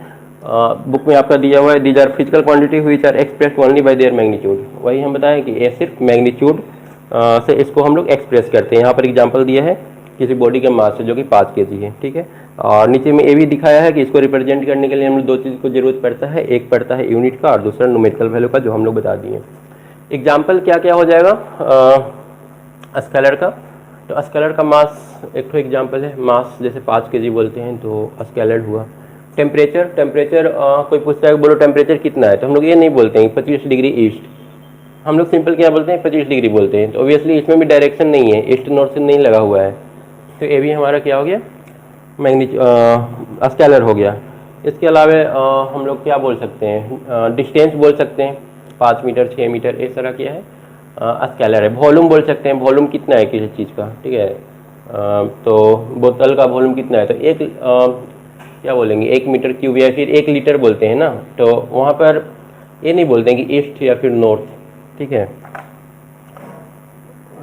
बुक में आपका दिया हुआ है, these are physical quantity which are expressed only by their magnitude. वही हम बताएं कि ये सिर्फ मैग्नीट्यूड से इसको हम लोग एक्सप्रेस करते हैं। यहाँ पर एग्जांपल दिया है किसी बॉडी के मास से जो कि 5 केजी है, ठीक है। और नीचे में ये भी दिखाया है कि इसको रिप्रेजेंट करने के लिए हम लोग दो चीज़ को जरूरत पड़ता है, एक पड़ता है यूनिट का और दूसरा न्यूमेरिकल वैल्यू का, जो हम लोग बता दिए। एग्जाम्पल क्या क्या हो जाएगा स्केलर का, तो स्केलर का मास एक तो एग्जाम्पल है, मास जैसे 5 केजी बोलते हैं तो स्केलर हुआ। टेम्परेचर, टेम्परेचर कोई पूछता है बोलो टेम्परेचर कितना है, तो हम लोग ये नहीं बोलते हैं 25 डिग्री ईस्ट, हम लोग सिंपल क्या बोलते हैं 25 डिग्री बोलते हैं। तो ऑब्वियसली इसमें भी डायरेक्शन नहीं है, ईस्ट नॉर्थ से नहीं लगा हुआ है, तो ये भी हमारा क्या हो गया स्केलर हो गया। इसके अलावा हम लोग क्या बोल सकते हैं, डिस्टेंस बोल सकते हैं, 5 मीटर 6 मीटर, इस तरह क्या है स्केलर है। वॉल्यूम बोल सकते हैं, वॉल्यूम कितना है किसी चीज़ का, ठीक है, तो बोतल का वॉल्यूम कितना है, तो एक क्या बोलेंगे 1 मीटर क्यूब या फिर 1 लीटर बोलते हैं ना, तो वहाँ पर ये नहीं बोलते हैं कि ईस्ट या फिर नॉर्थ, ठीक है।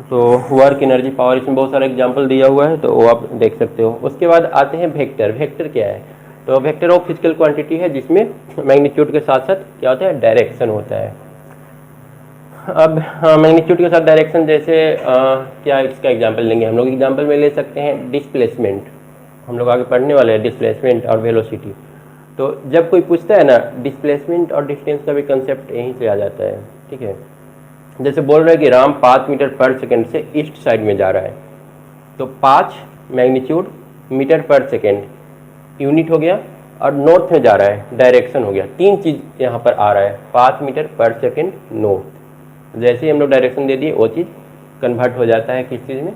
तो वर्क एनर्जी पावर, इसमें बहुत सारा एग्जांपल दिया हुआ है तो वो आप देख सकते हो। उसके बाद आते हैं वेक्टर। वेक्टर क्या है, तो वेक्टर वो फिजिकल क्वांटिटी है जिसमें मैग्नीट्यूड के साथ साथ क्या होता है डायरेक्शन होता है। अब मैग्नीट्यूड के साथ डायरेक्शन जैसे क्या इसका एग्जांपल लेंगे हम लोग, एग्जांपल में ले सकते हैं डिस्प्लेसमेंट, हम लोग आगे पढ़ने वाले हैं डिस्प्लेसमेंट और वेलोसिटी। तो जब कोई पूछता है ना डिस्प्लेसमेंट और डिस्टेंस का भी कंसेप्ट यहीं से आ जाता है, ठीक है। जैसे बोल रहे हैं कि राम 5 मीटर पर सेकेंड से ईस्ट साइड में जा रहा है, तो 5 मैग्नीट्यूड मीटर पर सेकेंड यूनिट हो गया, और नॉर्थ में जा रहा है डायरेक्शन हो गया। 3 चीज़ यहाँ पर आ रहा है, 5 मीटर पर सेकेंड नॉर्थ, जैसे ही हम लोग डायरेक्शन दे दिए वो चीज़ कन्वर्ट हो जाता है किस चीज़ में,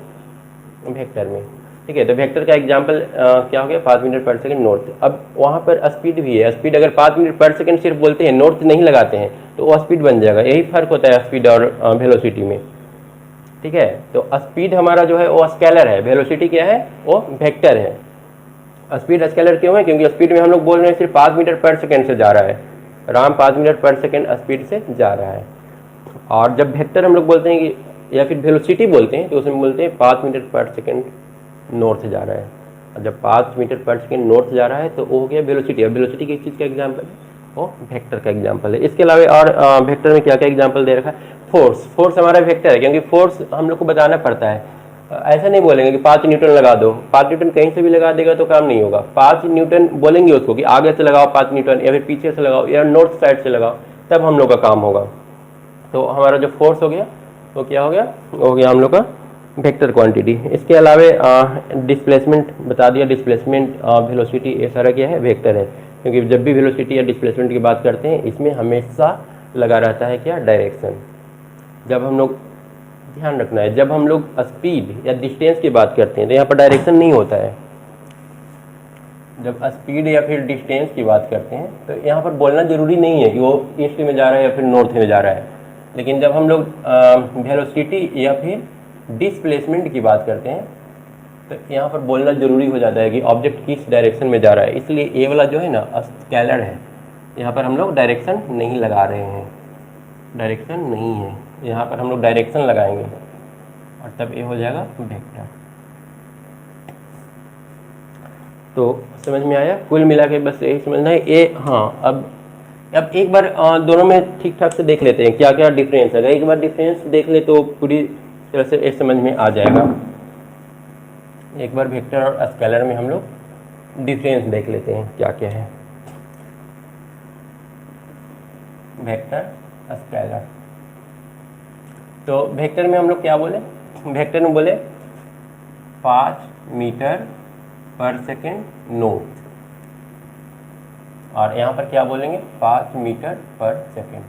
वेक्टर में, ठीक है। तो वेक्टर का एग्जांपल क्या हो गया 5 मीटर पर सेकंड नॉर्थ। अब वहाँ पर स्पीड भी है, स्पीड अगर 5 मीटर पर सेकंड सिर्फ बोलते हैं नॉर्थ नहीं लगाते हैं तो वो स्पीड बन जाएगा। यही फर्क होता है स्पीड और वेलोसिटी में, ठीक है। तो स्पीड हमारा जो है वो स्केलर है, वेलोसिटी क्या है वो वेक्टर है। स्पीड स्केलर क्यों है, क्योंकि स्पीड में हम लोग बोल रहे हैं सिर्फ 5 मीटर पर सेकेंड से जा रहा है, राम 5 मीटर पर सेकेंड स्पीड से जा रहा है। और जब वेक्टर हम लोग बोलते हैं कि या फिर वेलोसिटी बोलते हैं तो उसमें बोलते हैं 5 मीटर पर सेकेंड नॉर्थ जा रहा है। और जब 5 मीटर पर सेकेंड नॉर्थ जा रहा है तो वो हो गया वेलोसिटी। अब वेलोसिटी किस चीज़ का एग्जाम्पल है? वो वेक्टर का एग्जाम्पल है। इसके अलावा और वेक्टर में क्या क्या एग्जाम्पल दे रखा है? फोर्स। फोर्स हमारा वेक्टर है, क्योंकि फोर्स हम लोग को बताना पड़ता है। ऐसा नहीं बोलेंगे कि 5 न्यूटन लगा दो, 5 न्यूटन कहीं से भी लगा देगा तो काम नहीं होगा। 5 न्यूटन बोलेंगे उसको कि आगे से लगाओ 5 न्यूटन, या फिर पीछे से लगाओ, या नॉर्थ साइड से लगाओ, तब हम लोग का काम होगा। तो हमारा जो फोर्स हो गया वो क्या हो गया? हो गया हम लोग का वेक्टर क्वांटिटी। इसके अलावा डिस्प्लेसमेंट बता दिया, डिस्प्लेसमेंट वेलोसिटी ये सारा क्या है? वेक्टर है। क्योंकि जब भी वेलोसिटी या डिस्प्लेसमेंट की बात करते हैं इसमें हमेशा लगा रहता है क्या? डायरेक्शन। जब हम लोग ध्यान रखना है, जब हम लोग स्पीड या डिस्टेंस की बात करते हैं तो यहाँ पर डायरेक्शन नहीं होता है। जब स्पीड या फिर डिस्टेंस की बात करते हैं तो यहाँ पर बोलना जरूरी नहीं है कि वो ईस्ट में जा रहा है या फिर नॉर्थ में जा रहा है। लेकिन जब हम लोग वेलोसिटी या फिर डिस्प्लेसमेंट की बात करते हैं तो यहाँ पर बोलना जरूरी हो जाता है कि ऑब्जेक्ट किस डायरेक्शन में जा रहा है। इसलिए ये वाला जो है ना स्केलर है, यहाँ पर हम लोग डायरेक्शन नहीं लगा रहे हैं, डायरेक्शन नहीं है। यहाँ पर हम लोग डायरेक्शन लगाएंगे और तब ये हो जाएगा वेक्टर। तो समझ में आया? कुल मिला के बस यही समझना है। ये हाँ, अब एक बार दोनों में ठीक ठाक से देख लेते हैं क्या क्या डिफरेंस है। अगर एक बार डिफरेंस देख ले तो पूरी तरह से ये समझ में आ जाएगा। एक बार वेक्टर और स्केलर में हम लोग डिफरेंस देख लेते हैं क्या क्या है। वेक्टर स्केलर, तो वेक्टर में हम लोग क्या बोले? वेक्टर में बोले 5 मीटर पर सेकेंड नॉर्थ, और यहाँ पर क्या बोलेंगे? 5 मीटर पर सेकेंड।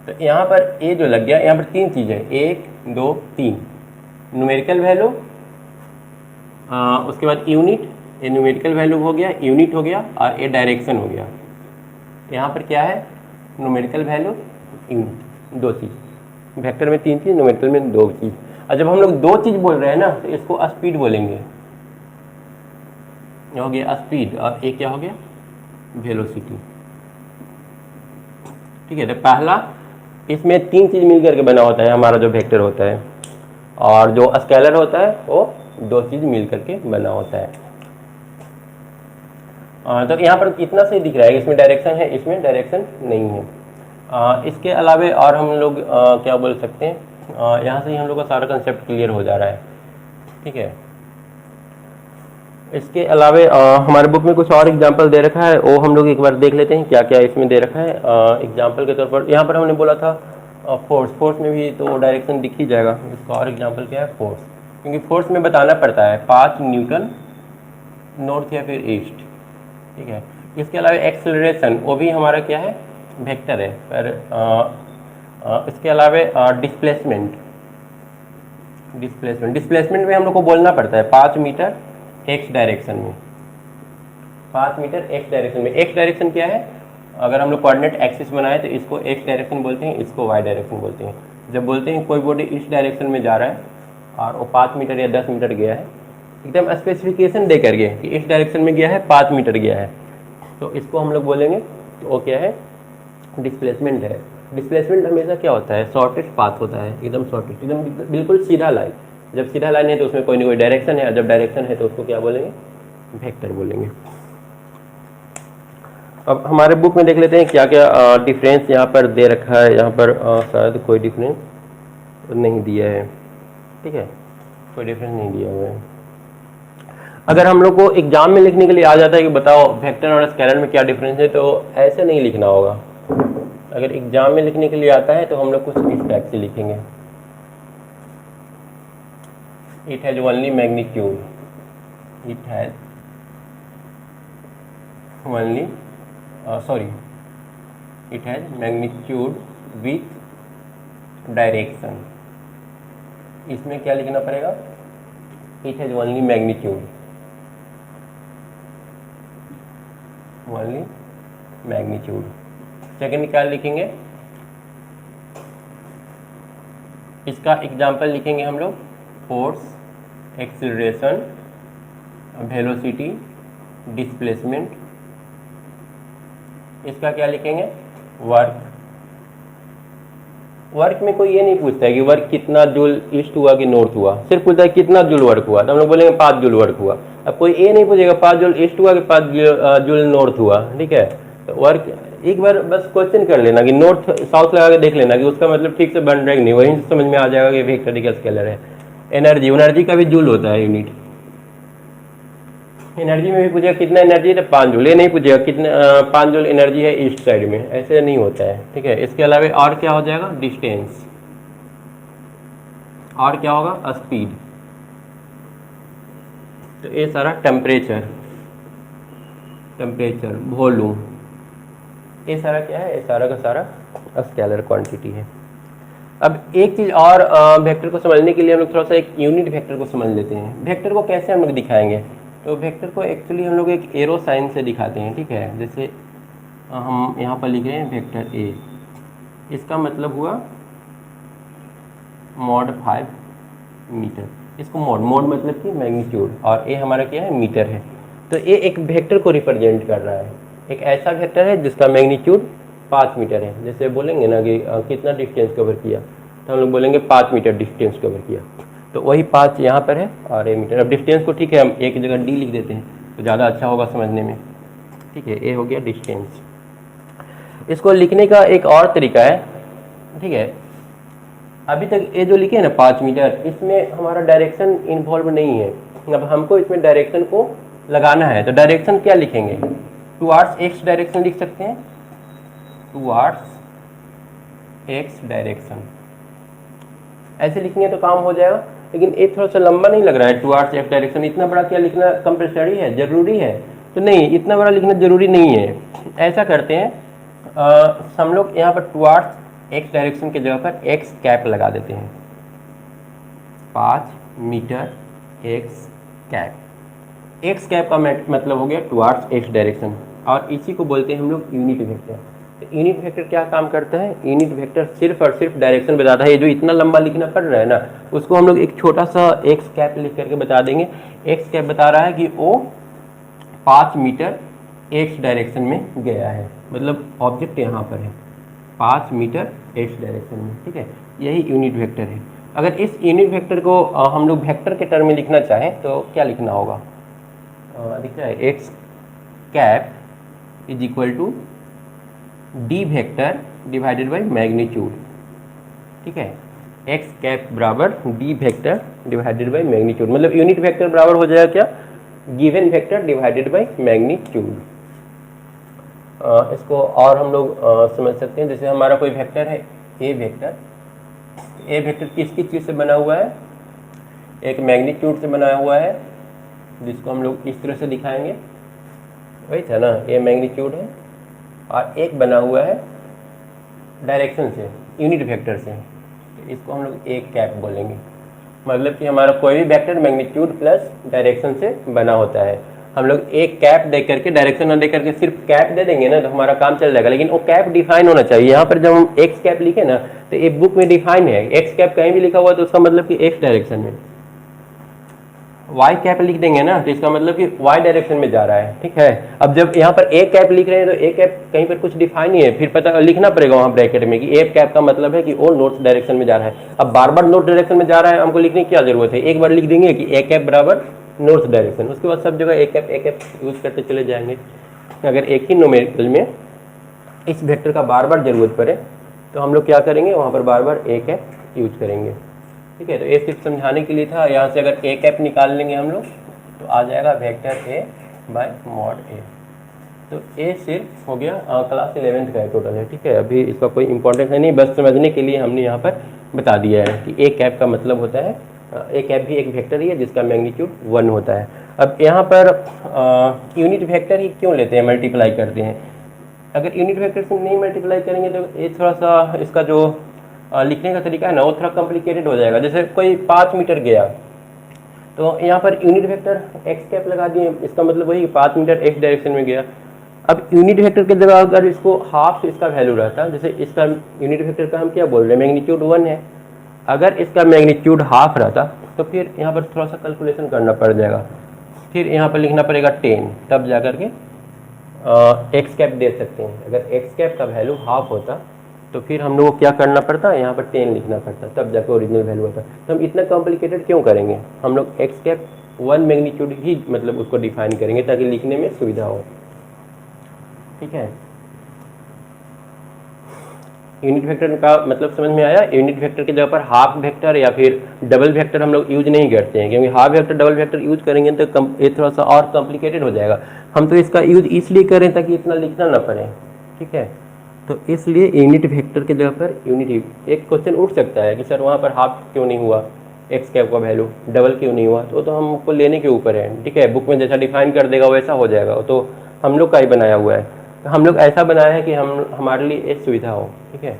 तो यहाँ पर ये जो लग गया, यहाँ पर 3 चीज़ है, 1 2 3। न्यूमेरिकल वैल्यू, उसके बाद यूनिट, ये न्यूमेरिकल वैल्यू हो गया, यूनिट हो गया, और ये डायरेक्शन हो गया। यहाँ पर क्या है? न्यूमेरिकल वैल्यू, यूनिट, 2 चीज़। वेक्टर में 3 चीज़, न्यूमेरिकल में 2 चीज़। और जब हम लोग 2 चीज़ बोल रहे हैं ना तो इसको स्पीड बोलेंगे। हो गया स्पीड, और एक क्या हो गया? वेलोसिटी। ठीक है, तो पहला इसमें 3 चीज़ मिलकर के बना होता है हमारा जो वेक्टर होता है, और जो स्केलर होता है वो 2 चीज़ मिलकर के बना होता है। तो यहाँ पर इतना सही दिख रहा है, इसमें डायरेक्शन है, इसमें डायरेक्शन नहीं है। इसके अलावे और हम लोग क्या बोल सकते हैं? यहाँ से ही हम लोग का सारा कंसेप्ट क्लियर हो जा रहा है। ठीक है, इसके अलावे हमारे बुक में कुछ और एग्जाम्पल दे रखा है, वो हम लोग एक बार देख लेते हैं क्या क्या इसमें दे रखा है। एग्जाम्पल के तौर पर यहाँ पर हमने बोला था फोर्स। फोर्स में भी तो डायरेक्शन दिख ही जाएगा। इसका और एग्जाम्पल क्या है? फोर्स, क्योंकि फोर्स में बताना पड़ता है 5 न्यूटन नॉर्थ या फिर ईस्ट। ठीक है, इसके अलावा एक्सेलरेशन, वो भी हमारा क्या है? वेक्टर है। पर इसके अलावा डिस्प्लेसमेंट, डिस्प्लेसमेंट में हम लोग को बोलना पड़ता है 5 मीटर एक्स डायरेक्शन में। 5 मीटर एक्स डायरेक्शन में। एक्स डायरेक्शन क्या है? अगर हम लोग कोऑर्डिनेट एक्सिस बनाए तो इसको एक्स डायरेक्शन बोलते हैं, इसको वाई डायरेक्शन बोलते हैं। जब बोलते हैं कोई बॉडी इस डायरेक्शन में जा रहा है और वो 5 मीटर या 10 मीटर गया है, एकदम स्पेसिफिकेशन दे करके कि इस डायरेक्शन में गया है, 5 मीटर गया है, तो इसको हम लोग बोलेंगे वो क्या है? डिस्प्लेसमेंट है। डिस्प्लेसमेंट हमेशा क्या होता है? शॉर्टेस्ट पाथ होता है, एकदम शॉर्टेस्ट, एकदम बिल्कुल सीधा लाइन। जब सीधा लाइन है तो उसमें कोई ना कोई डायरेक्शन है, और जब डायरेक्शन है तो उसको क्या बोलेंगे? वेक्टर बोलेंगे। अब हमारे बुक में देख लेते हैं क्या क्या डिफरेंस यहाँ पर दे रखा है। यहाँ पर शायद कोई डिफरेंस नहीं दिया है। ठीक है, कोई डिफरेंस नहीं दिया हुआ है। अगर हम लोग को एग्जाम में लिखने के लिए आ जाता है कि बताओ वेक्टर और स्केलर में क्या डिफरेंस है, तो ऐसे नहीं लिखना होगा। अगर एग्जाम में लिखने के लिए आता है तो हम लोग कुछ इस टाइप से लिखेंगे। It has only magnitude, it has only it has magnitude with direction. इसमें क्या लिखना पड़ेगा? It has only magnitude, only magnitude. Second क्या लिखेंगे? इसका एग्जाम्पल लिखेंगे हम लोग फोर्स, एक्सीलरेशन, वेलोसिटी, डिस्प्लेसमेंट। इसका क्या लिखेंगे? वर्क, वर्क में कोई ये नहीं पूछता है कि वर्क कितना जूल ईस्ट हुआ कि नॉर्थ हुआ, सिर्फ पूछता है कितना जूल वर्क हुआ, तो हम लोग बोलेंगे 5 जूल वर्क हुआ। अब कोई ये नहीं पूछेगा 5 जूल ईस्ट हुआ कि 5 जूल नॉर्थ हुआ, ठीक है। तो वर्क एक बार बस क्वेश्चन कर लेना कि नॉर्थ साउथ लगा के देख लेना कि उसका मतलब ठीक से बन रहा है कि नहीं, वहीं से समझ में आ जाएगा कि वेक्टर का स्केलर है। एनर्जी, एनर्जी का भी जूल होता है यूनिट। एनर्जी में भी पूछेगा कितना एनर्जी है तो 5 जूल, ये नहीं पूछेगा कितने 5 जूल एनर्जी है ईस्ट साइड में, ऐसे नहीं होता है, ठीक है। इसके अलावा और क्या हो जाएगा, डिस्टेंस, और क्या होगा, स्पीड। तो ये सारा टेम्परेचर, टेम्परेचर, वॉल्यूम, ये सारा क्या है, ये सारा का सारा स्केलर क्वांटिटी है। अब एक चीज़ और वेक्टर को समझने के लिए हम लोग थोड़ा सा एक यूनिट वेक्टर को समझ लेते हैं। वेक्टर को कैसे हम लोग दिखाएंगे, तो वेक्टर को एक्चुअली हम लोग एक एरो साइन से दिखाते हैं, ठीक है। जैसे हम यहाँ पर लिख रहे हैं वेक्टर ए, इसका मतलब हुआ मॉड 5 मीटर, इसको मॉड, मॉड मतलब कि मैग्नीट्यूड, और ए हमारा क्या है, मीटर है। तो ये एक वेक्टर को रिप्रेजेंट कर रहा है, एक ऐसा वेक्टर है जिसका मैग्नीट्यूड 5 मीटर है। जैसे बोलेंगे ना कि कितना डिस्टेंस कवर किया, तो हम लोग बोलेंगे 5 मीटर डिस्टेंस कवर किया, तो वही 5 यहाँ पर है और ए मीटर। अब डिस्टेंस को ठीक है हम एक जगह डी लिख देते हैं तो ज़्यादा अच्छा होगा समझने में, ठीक है। ए हो गया डिस्टेंस। इसको लिखने का एक और तरीका है, ठीक है। अभी तक ये जो लिखे हैं ना 5 मीटर, इसमें हमारा डायरेक्शन इन्वॉल्व नहीं है। अब हमको इसमें डायरेक्शन को लगाना है, तो डायरेक्शन क्या लिखेंगे, टुवार्ड्स एक्स डायरेक्शन लिख सकते हैं, टुवार्ड्स एक्स डायरेक्शन, ऐसे लिखेंगे तो काम हो जाएगा। लेकिन ये थोड़ा सा लंबा नहीं लग रहा है, टुवार्ड्स एक्स डायरेक्शन, इतना बड़ा क्या लिखना कंपल्सरी है, जरूरी है? तो नहीं, इतना बड़ा लिखना जरूरी नहीं है। ऐसा करते हैं हम लोग यहाँ पर टुवार्ड्स एक्स डायरेक्शन की जगह पर एक्स कैप लगा देते हैं, 5 metre x cap. X cap का मतलब हो गया टुवार्ड्स एक्स डायरेक्शन, और इसी को बोलते हैं हम लोग यूनिट वेक्टर। तो यूनिट वेक्टर क्या काम करता है, यूनिट वेक्टर सिर्फ और सिर्फ डायरेक्शन बताता है। ये जो इतना लंबा लिखना पड़ रहा है ना, उसको हम लोग एक छोटा सा एक्स कैप लिख करके बता देंगे। एक्स कैप बता रहा है कि वो 5 मीटर एक्स डायरेक्शन में गया है, मतलब ऑब्जेक्ट यहाँ पर है 5 मीटर एक्स डायरेक्शन में, ठीक है। यही यूनिट वेक्टर है। अगर इस यूनिट वेक्टर को हम लोग वेक्टर के टर्म में लिखना चाहें तो क्या लिखना होगा, दिख रहा है, x cap is equal to d vector divided by magnitude, ठीक है। एक्स कैप बराबर d vector divided by magnitude, मतलब यूनिट वेक्टर बराबर हो जाएगा क्या, given vector divided by magnitude. इसको और हम लोग समझ सकते हैं, जैसे हमारा कोई वेक्टर है ए वेक्टर, ए वेक्टर किस किस चीज़ से बना हुआ है, एक मैग्नीट्यूड से बना हुआ है, जिसको हम लोग इस तरह से दिखाएंगे, वही था ना, ए मैग्नीट्यूड है, और एक बना हुआ है डायरेक्शन से, यूनिट वेक्टर से, तो इसको हम लोग ए कैप बोलेंगे। मतलब कि हमारा कोई भी वेक्टर मैग्नीट्यूड प्लस डायरेक्शन से बना होता है। हम लोग एक कैप दे करके, डायरेक्शन ना दे करके सिर्फ कैप दे देंगे ना, तो हमारा काम चल जाएगा। लेकिन वो कैप डिफाइन होना चाहिए। यहाँ पर जब हम एक्स कैप लिखे ना, तो एक बुक में डिफाइन है, एक्स कैप कहीं भी लिखा हुआ तो उसका मतलब कि एक्स डायरेक्शन में। वाई कैप लिख देंगे ना, तो इसका मतलब कि वाई डायरेक्शन में जा रहा है, ठीक है। अब जब यहाँ पर ए कैप लिख रहे हैं तो ए कैप कहीं पर कुछ डिफाइन नहीं है, फिर पता लिखना पड़ेगा वहाँ ब्रैकेट में कि ए कैप का मतलब है कि वो नॉर्थ डायरेक्शन में जा रहा है। अब बार बार नॉर्थ डायरेक्शन में जा रहा है, हमको लिखने की क्या जरूरत है, एक बार लिख देंगे कि ए कैप बराबर नॉर्थ डायरेक्शन, उसके बाद सब जगह ए कैप यूज करते चले जाएंगे। अगर एक ही न्यूमेरिकल में इस वेक्टर का बार बार जरूरत पड़े तो हम लोग क्या करेंगे, वहाँ पर बार बार ए कैप यूज करेंगे, ठीक है। तो ए सिर्फ समझाने के लिए था। यहाँ से अगर ए कैप निकाल लेंगे हम लोग तो आ जाएगा वेक्टर ए बाय मॉड ए। तो ए सिर्फ हो गया क्लास 11th का है टोटल है, ठीक है। अभी इसका कोई इंपॉर्टेंस है नहीं, बस समझने के लिए हमने यहाँ पर बता दिया है कि ए कैप का मतलब होता है, ए कैप भी एक वेक्टर ही है जिसका मैग्नीट्यूड 1 होता है। अब यहाँ पर यूनिट वेक्टर ही क्यों लेते हैं, मल्टीप्लाई करते हैं। अगर यूनिट वेक्टर से नहीं मल्टीप्लाई करेंगे तो ये थोड़ा सा इसका जो लिखने का तरीका है ना, वो थोड़ा कॉम्प्लिकेटेड हो जाएगा। जैसे कोई 5 मीटर गया तो यहाँ per unit vector x cap लगा दिए, इसका मतलब वही 5 मीटर एक्स डायरेक्शन में गया। अब यूनिट वेक्टर की जगह अगर इसको हाफ इसका वैल्यू रहता, जैसे इसका यूनिट वेक्टर का हम क्या बोल रहे हैं, मैग्नीट्यूड 1 है, अगर इसका मैग्नीट्यूड हाफ रहता तो फिर यहाँ पर थोड़ा सा कैलकुलेशन करना पड़ जाएगा, फिर यहाँ पर लिखना पड़ेगा 10, तब जा करके एक्स कैप दे सकते हैं। अगर एक्स कैप का वैल्यू हाफ होता तो फिर हम लोग को क्या करना पड़ता, यहाँ पर 10 लिखना पड़ता, तब जाकर ओरिजिनल वैल्यू होता। तो हम इतना कॉम्प्लिकेटेड क्यों करेंगे, हम लोग एक्स कैप 1 मैग्नीट्यूड ही मतलब उसको डिफाइन करेंगे ताकि लिखने में सुविधा हो। ठीक है, यूनिट वेक्टर का मतलब समझ में आया। यूनिट वेक्टर की जगह पर हाफ वेक्टर या फिर डबल वेक्टर हम लोग यूज नहीं करते हैं, क्योंकि half vector double vector use करेंगे तो ये थोड़ा सा और कॉम्प्लिकेटेड हो जाएगा। हम तो इसका यूज इसलिए करें ताकि इतना लिखना ना पड़े। ठीक है, तो इसलिए यूनिट वेक्टर की जगह पर यूनिट। एक क्वेश्चन उठ सकता है कि सर वहाँ पर हाफ क्यों नहीं हुआ, एक्स कैप का वैल्यू डबल क्यों नहीं हुआ, तो हमको लेने के ऊपर है। ठीक है, बुक में जैसा डिफाइन कर देगा वैसा हो जाएगा, तो हम लोग का ही बनाया हुआ है। तो हम लोग ऐसा बनाया है कि हमारे लिए एक सुविधा हो। ठीक है,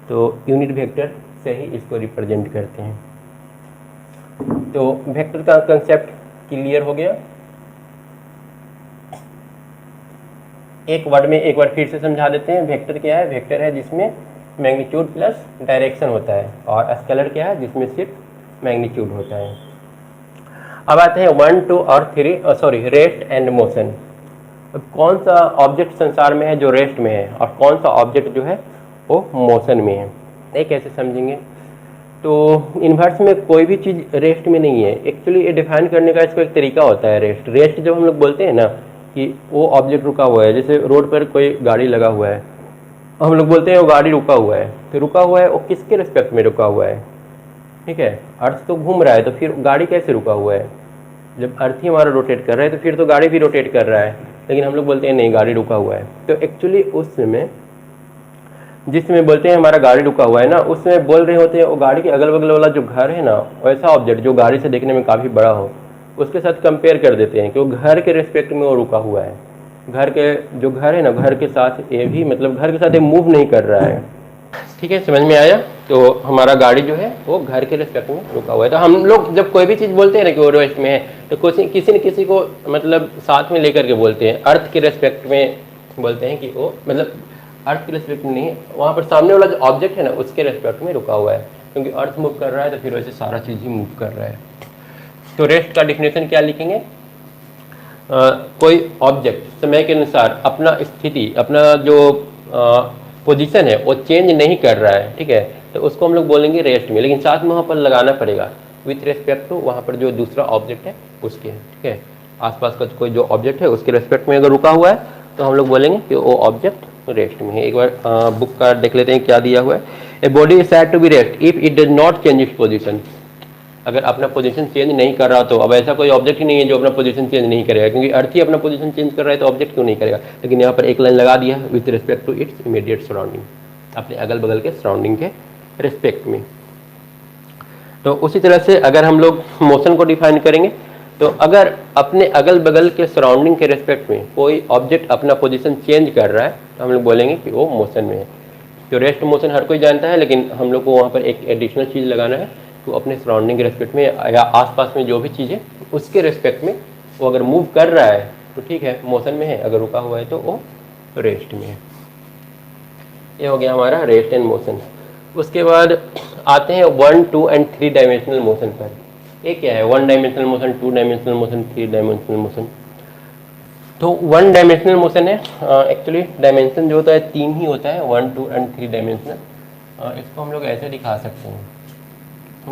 तो यूनिट वेक्टर से ही इसको रिप्रेजेंट करते हैं। तो वेक्टर का कंसेप्ट क्लियर हो गया। एक वर्ड में एक बार फिर से समझा देते हैं। वेक्टर क्या है, वेक्टर है जिसमें मैग्नीट्यूड प्लस डायरेक्शन होता है, और स्केलर क्या है जिसमें सिर्फ मैग्नीट्यूड होता है। अब आते हैं 1, 2 और 3 रेस्ट एंड मोशन। अब कौन सा ऑब्जेक्ट संसार में है जो रेस्ट में है और कौन सा ऑब्जेक्ट जो है वो मोशन में है, ये कैसे समझेंगे। तो इन्वर्स में कोई भी चीज़ रेस्ट में नहीं है। एक्चुअली ये डिफाइन करने का इसको एक तरीका होता है। रेस्ट जब हम लोग बोलते हैं ना कि वो ऑब्जेक्ट रुका हुआ है, जैसे रोड पर कोई गाड़ी लगा हुआ है, हम लोग बोलते हैं वो गाड़ी रुका हुआ है। तो रुका हुआ है वो किसके रिस्पेक्ट में रुका हुआ है। ठीक है, अर्थ तो घूम रहा है, तो फिर गाड़ी कैसे रुका हुआ है। जब अर्थ ही हमारा रोटेट कर रहा है तो फिर तो गाड़ी भी रोटेट कर रहा है, लेकिन हम लोग बोलते हैं नहीं गाड़ी रुका हुआ है। तो एक्चुअली उस समय जिसमें बोलते हैं हमारा गाड़ी रुका हुआ है ना, उसमें बोल रहे होते हैं वो गाड़ी के अगल बगल वाला जो घर है ना, वैसा ऑब्जेक्ट जो गाड़ी से देखने में काफ़ी बड़ा हो, उसके साथ कंपेयर कर देते हैं कि वो घर के रिस्पेक्ट में वो रुका हुआ है। घर के जो घर है ना, घर के साथ ये भी मतलब घर के साथ ये मूव नहीं कर रहा है। ठीक है, समझ में आया। तो हमारा गाड़ी जो है वो घर के रिस्पेक्ट में रुका हुआ है। तो हम लोग जब कोई भी चीज़ बोलते हैं ना कि वो रेस्ट में है, तो किसी न किसी को मतलब साथ में लेकर के बोलते हैं। अर्थ के रिस्पेक्ट में बोलते हैं कि वो मतलब अर्थ के रिस्पेक्ट में नहीं है, वहाँ पर सामने वाला जो ऑब्जेक्ट है ना उसके रिस्पेक्ट में रुका हुआ है, क्योंकि अर्थ मूव कर रहा है तो फिर वैसे सारा चीज़ ही मूव कर रहा है। तो रेस्ट का डिफिनेशन क्या लिखेंगे, कोई ऑब्जेक्ट समय के अनुसार अपना स्थिति, अपना जो पोजीशन है वो चेंज नहीं कर रहा है। ठीक है, तो उसको हम लोग बोलेंगे रेस्ट में, लेकिन साथ में वहाँ पर लगाना पड़ेगा विथ रेस्पेक्ट टू वहाँ पर जो दूसरा ऑब्जेक्ट है उसके। ठीक है, आसपास का कोई जो ऑब्जेक्ट है उसके रेस्पेक्ट में अगर रुका हुआ है तो हम लोग बोलेंगे कि वो ऑब्जेक्ट रेस्ट में है। एक बार बुक का देख लेते हैं क्या दिया हुआ है। A body is said to be rest if it does not change its position. अगर अपना पोजीशन चेंज नहीं कर रहा तो अब ऐसा कोई ऑब्जेक्ट ही नहीं है जो अपना पोजीशन चेंज नहीं करेगा, क्योंकि अर्थ ही अपना पोजीशन चेंज कर रहा है तो ऑब्जेक्ट क्यों नहीं करेगा। लेकिन यहाँ पर एक लाइन लगा दिया with respect to its immediate surrounding, अपने अगल बगल के सराउंडिंग के रिस्पेक्ट में। तो उसी तरह से अगर हम लोग मोशन को डिफाइन करेंगे तो अगर अपने अगल बगल के सराउंडिंग के रिस्पेक्ट में कोई ऑब्जेक्ट अपना पोजीशन चेंज कर रहा है तो हम लोग बोलेंगे कि वो मोशन में है। तो रेस्ट मोशन हर कोई जानता है, लेकिन हम लोग को वहाँ पर एक एडिशनल चीज़ लगाना है, तो अपने सराउंडिंग के रेस्पेक्ट में या आसपास में जो भी चीज़ है उसके रेस्पेक्ट में वो अगर मूव कर रहा है तो ठीक है मोशन में है, अगर रुका हुआ है तो वो रेस्ट में है। ये हो गया हमारा रेस्ट एंड मोशन। उसके बाद आते हैं 1, 2 एंड 3 डायमेंशनल मोशन पर। ये क्या है, 1 dimensional motion, 2 dimensional motion, 3 dimensional motion. तो 1 डायमेंशनल मोशन है, एक्चुअली डायमेंशन जो होता है 3 ही होता है, 1, 2 एंड 3 डायमेंशनल। इसको हम लोग ऐसे दिखा सकते हैं,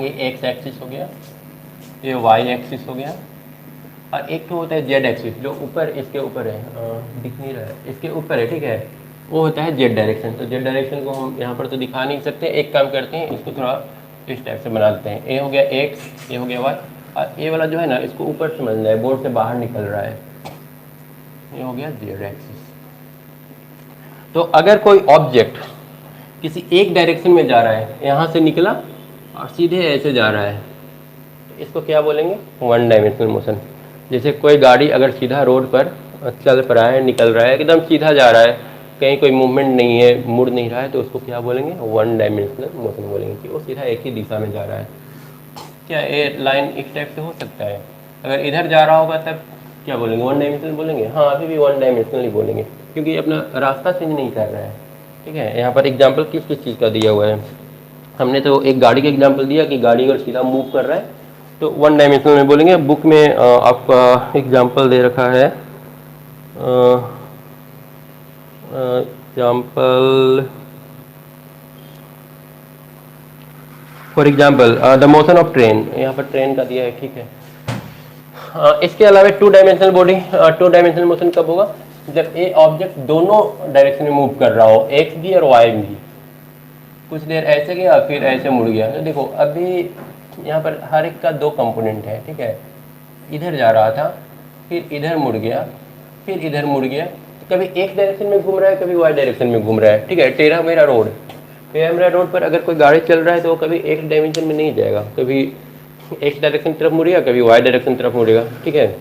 ये एक्स एक्सिस हो गया, ये वाई एक्सिस हो गया, और एक तो होता है जेड एक्सिस जो ऊपर इसके ऊपर है, दिख नहीं रहा है, इसके ऊपर है। ठीक है, वो होता है जेड डायरेक्शन। तो जेड डायरेक्शन को हम यहाँ पर तो दिखा नहीं सकते, एक काम करते हैं इसको थोड़ा इस टाइप से बना देते हैं। ए हो गया एक्स, ये हो गया वाई, और ए वाला जो है ना इसको ऊपर समझना है, बोर्ड से बाहर निकल रहा है, ये हो गया जेड एक्सिस। तो अगर कोई ऑब्जेक्ट किसी एक डायरेक्शन में जा रहा है, यहाँ से निकला और सीधे ऐसे जा रहा है, तो इसको क्या बोलेंगे, 1 डायमेंशनल मोशन। जैसे कोई गाड़ी अगर सीधा रोड पर चल रहा है, निकल रहा है, एकदम सीधा जा रहा है, कहीं कोई मूवमेंट नहीं है, मुड़ नहीं रहा है, तो उसको क्या बोलेंगे, 1 डायमेंशनल मोशन बोलेंगे कि वो सीधा एक ही दिशा में जा रहा है। क्या ये लाइन इस टाइप से हो सकता है, अगर इधर जा रहा होगा तब क्या बोलेंगे, 1 डायमेंशनल बोलेंगे। हाँ, अभी भी 1 डायमेंशनल ही बोलेंगे, क्योंकि अपना रास्ता चेंज नहीं कर रहा है। ठीक है, यहाँ पर एग्जाम्पल किस किस चीज़ का दिया हुआ है, हमने तो एक गाड़ी का एग्जाम्पल दिया कि गाड़ी अगर सीधा मूव कर रहा है तो 1 डायमेंशनल में बोलेंगे। बुक में आपका एग्जाम्पल दे रखा है, example, for example the motion of train, यहाँ पर ट्रेन का दिया है, ठीक है। इसके अलावा two dimensional body, two dimensional motion कब होगा, जब ए ऑब्जेक्ट दोनों डायरेक्शन में मूव कर रहा हो, एक्स भी और वाई भी। कुछ देर ऐसे गया फिर ऐसे मुड़ गया। तो देखो अभी यहाँ पर हर एक का दो कंपोनेंट है, ठीक है। इधर जा रहा था, फिर इधर मुड़ गया, फिर इधर मुड़ गया। तो कभी एक डायरेक्शन में घूम रहा है, कभी वाई डायरेक्शन में घूम रहा है, ठीक है। टेढ़ा मेरा रोड, टेढ़ा मेरा रोड पर अगर कोई गाड़ी चल रहा है तो कभी एक डायमेंशन में नहीं जाएगा, कभी एक्स डायरेक्शन तरफ मुड़ेगा, कभी वाई डायरेक्शन तरफ मुड़ेगा, ठीक है।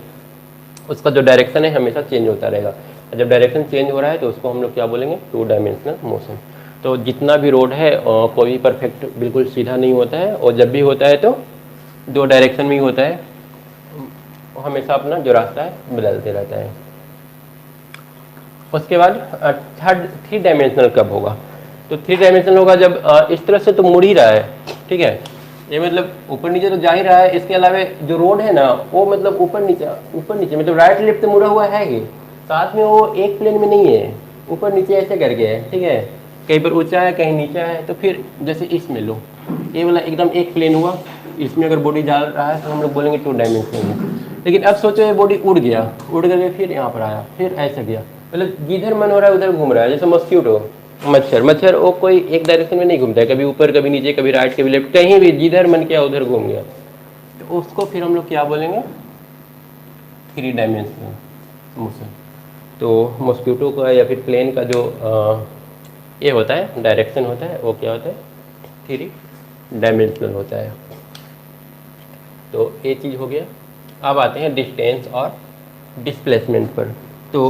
उसका जो डायरेक्शन है हमेशा चेंज होता रहेगा। जब डायरेक्शन चेंज हो रहा है तो उसको हम लोग क्या बोलेंगे, टू डायमेंशनल मोशन। तो जितना भी रोड है कोई भी परफेक्ट बिल्कुल सीधा नहीं होता है, और जब भी होता है तो दो डायरेक्शन में ही होता है, हमेशा अपना जो रास्ता है बदलते रहता है। उसके बाद थ्री डायमेंशनल कब होगा, तो थ्री डायमेंशनल होगा जब इस तरह से तो मुड़ ही रहा है, ठीक है। ये मतलब ऊपर नीचे तो जा ही रहा है, इसके अलावा जो रोड है ना वो मतलब ऊपर नीचे मतलब राइट लेफ्ट मुड़ा हुआ है ही, साथ में वो एक प्लेन में नहीं है, ऊपर नीचे ऐसे करके है, ठीक है। कहीं पर ऊंचा है कहीं नीचा है। तो फिर जैसे इसमें लो, ये वाला एकदम एक प्लेन हुआ, इसमें अगर बॉडी जा रहा है तो हम लोग बोलेंगे टू डायमेंशनल। लेकिन अब सोचो ये बॉडी उड़ गया, उड़ करके फिर यहाँ पर आया, फिर ऐसे गया, मतलब जिधर मन हो रहा है उधर घूम रहा है। जैसे मस्क्यूटो, मच्छर वो कोई एक डायरेक्शन में नहीं घूमता है, कभी ऊपर कभी नीचे कभी राइट कभी लेफ्ट, कहीं भी जिधर मन किया उधर घूम गया। तो उसको फिर हम लोग क्या बोलेंगे, थ्री डायमेंशनल मोशन। तो मस्क्यूटो का या फिर प्लेन का जो ये होता है डायरेक्शन होता है वो क्या होता है, थ्री डायमेंशनल होता है। तो ये चीज़ हो गया। अब आते हैं डिस्टेंस और डिस्प्लेसमेंट पर। तो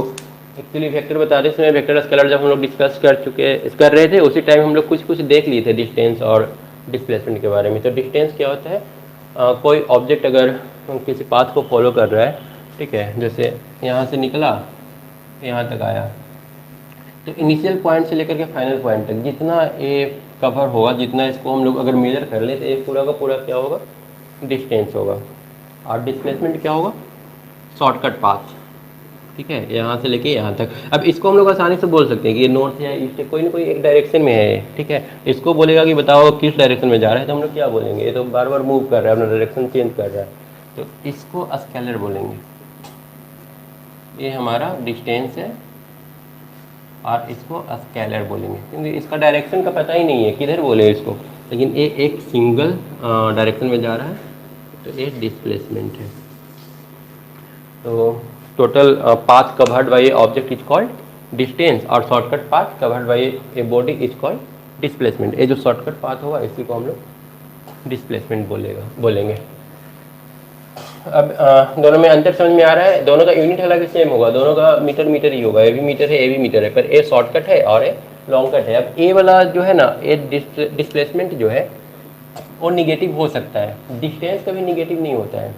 एक्चुअली वेक्टर बता दें, इसमें वेक्टर स्केलर जब हम लोग डिस्कस कर रहे थे उसी टाइम हम लोग कुछ देख लिए थे डिस्टेंस और डिस्प्लेसमेंट के बारे में। तो डिस्टेंस क्या होता है, कोई ऑब्जेक्ट अगर किसी पाथ को फॉलो कर रहा है, ठीक है, जैसे यहाँ से निकला यहाँ तक आया, तो इनिशियल पॉइंट से लेकर के फाइनल पॉइंट तक जितना ये कवर होगा, जितना इसको हम लोग अगर मेजर कर ले तो ये पूरा का पूरा क्या होगा, डिस्टेंस होगा। और डिस्प्लेसमेंट क्या होगा, शॉर्टकट पाथ, ठीक है, यहाँ से लेके यहाँ तक। अब इसको हम लोग आसानी से बोल सकते हैं कि ये नॉर्थ या ईस्ट है, कोई ना कोई एक डायरेक्शन में है, ठीक है। इसको बोलेगा कि बताओ किस डायरेक्शन में जा रहा है, तो हम लोग क्या बोलेंगे, ये तो बार बार मूव कर रहा है, अपना डायरेक्शन चेंज कर रहा है, तो इसको स्केलर बोलेंगे। ये हमारा डिस्टेंस है और इसको स्केलर बोलेंगे, क्योंकि इसका डायरेक्शन का पता ही नहीं है किधर बोले इसको, लेकिन ये एक सिंगल डायरेक्शन में जा रहा है, तो ये डिस्प्लेसमेंट है। तो total path covered by object is called distance, और shortcut path covered by a body is called displacement. ये जो शॉर्टकट पाथ होगा इसी को हम लोग डिस्प्लेसमेंट बोलेंगे। अब दोनों में अंतर समझ में आ रहा है, दोनों का यूनिट हालांकि सेम होगा, दोनों का मीटर ही होगा, ए भी मीटर है ए भी मीटर है, पर ए शॉर्टकट है और ए लॉन्ग कट है। अब ए वाला जो है ना, ए डिस्प्लेसमेंट जो है वो निगेटिव हो सकता है, डिस्टेंस कभी निगेटिव नहीं होता है।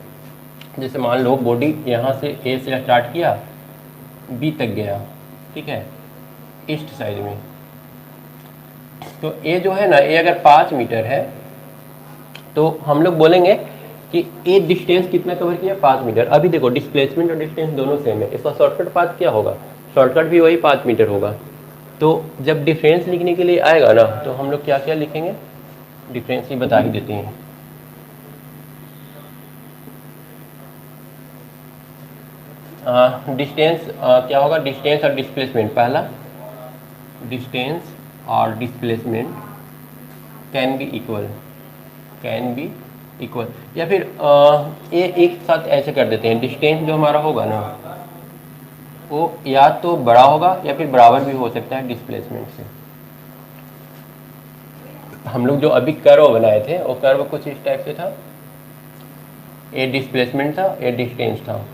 जैसे मान लो बॉडी यहाँ से ए से स्टार्ट किया, बी तक गया, ठीक है, ईस्ट साइड में, तो ए जो है ना, ए अगर 5 मीटर है तो हम लोग बोलेंगे कि ए डिस्टेंस कितना कवर किया, 5 मीटर। अभी देखो डिस्प्लेसमेंट और डिस्टेंस दोनों सेम है, इसका शॉर्टकट पाथ क्या होगा, शॉर्टकट भी वही 5 मीटर होगा। तो जब डिफरेंस लिखने के लिए आएगा ना, तो हम लोग क्या क्या लिखेंगे, डिफरेंस ही बता ही देते हैं। डिस्टेंस क्या होगा, डिस्टेंस और डिस्प्लेसमेंट। पहला, डिस्टेंस और डिस्प्लेसमेंट कैन बी इक्वल, या फिर ये एक साथ ऐसे कर देते हैं, डिस्टेंस जो हमारा होगा ना वो या तो बड़ा होगा या फिर बराबर भी हो सकता है डिस्प्लेसमेंट से। हम लोग जो अभी कर्व बनाए थे वो कर्व कुछ इस टाइप से था, ये डिस्प्लेसमेंट था, ये डिस्टेंस था।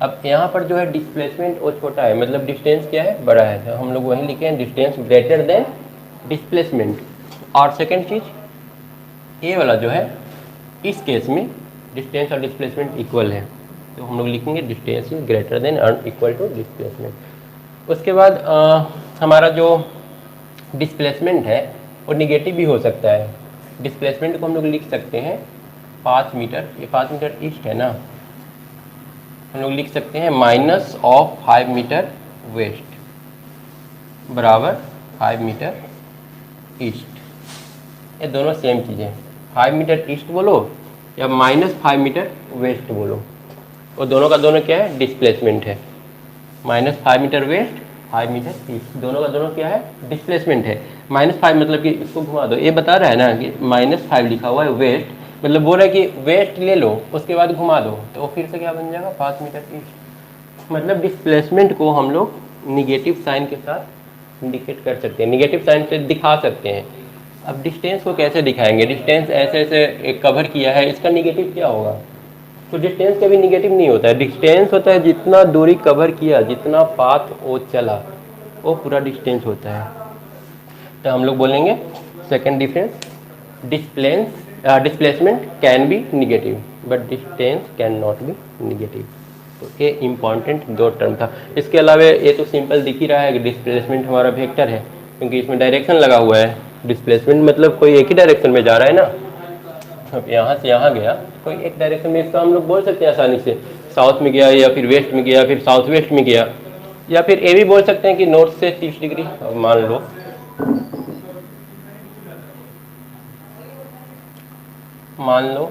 अब यहाँ पर जो है डिस्प्लेसमेंट वो छोटा है, मतलब डिस्टेंस क्या है, बड़ा है, तो हम लोग वही लिखे हैं डिस्टेंस ग्रेटर देन डिस्प्लेसमेंट। और सेकेंड चीज, ये वाला जो है इस केस में डिस्टेंस और डिस्प्लेसमेंट इक्वल है, तो हम लोग लिखेंगे डिस्टेंस इज ग्रेटर देन और इक्वल टू डिस्प्लेसमेंट। उसके बाद हमारा जो डिस्प्लेसमेंट है वो निगेटिव भी हो सकता है। डिस्प्लेसमेंट को हम लोग लिख सकते हैं 5 मीटर, ये 5 मीटर ईस्ट है ना, हम लोग लिख सकते हैं -5 मीटर वेस्ट। बराबर 5 मीटर ईस्ट। ये दोनों सेम चीज़ें, 5 मीटर ईस्ट बोलो या -5 मीटर वेस्ट बोलो, वो दोनों का दोनों क्या है, डिस्प्लेसमेंट है। -5 मीटर वेस्ट, 5 मीटर ईस्ट, दोनों का दोनों क्या है, डिस्प्लेसमेंट है। -5 मतलब कि इसको घुमा दो, ये बता रहा है ना कि -5 लिखा हुआ है वेस्ट, मतलब बोल रहा है कि वेस्ट ले लो उसके बाद घुमा दो, तो वो फिर से क्या बन जाएगा, 5 मीटर ईस्ट। मतलब डिस्प्लेसमेंट को हम लोग निगेटिव साइन के साथ इंडिकेट कर सकते हैं, निगेटिव साइन से दिखा सकते हैं। अब डिस्टेंस को कैसे दिखाएंगे, डिस्टेंस ऐसे ऐसे कवर किया है, इसका निगेटिव क्या होगा, तो डिस्टेंस कभी निगेटिव नहीं होता है। डिस्टेंस होता है जितना दूरी कवर किया, जितना पाथ वो चला, वो पूरा डिस्टेंस होता है। तो हम लोग बोलेंगे second difference, displacement can be negative but distance can not be negative. तो ये इंपॉर्टेंट दो टर्म था। इसके अलावा ये तो सिंपल दिख ही रहा है कि डिस्प्लेसमेंट हमारा वेक्टर है, क्योंकि इसमें डायरेक्शन लगा हुआ है। डिस्प्लेसमेंट मतलब कोई एक ही डायरेक्शन में जा रहा है ना, अब यहाँ से यहाँ गया, कोई एक डायरेक्शन में, इसका हम लोग बोल सकते हैं आसानी से साउथ में गया या फिर वेस्ट में गया, फिर साउथ वेस्ट में गया, या फिर ये भी बोल सकते हैं कि नॉर्थ से 30 डिग्री। अब मान लो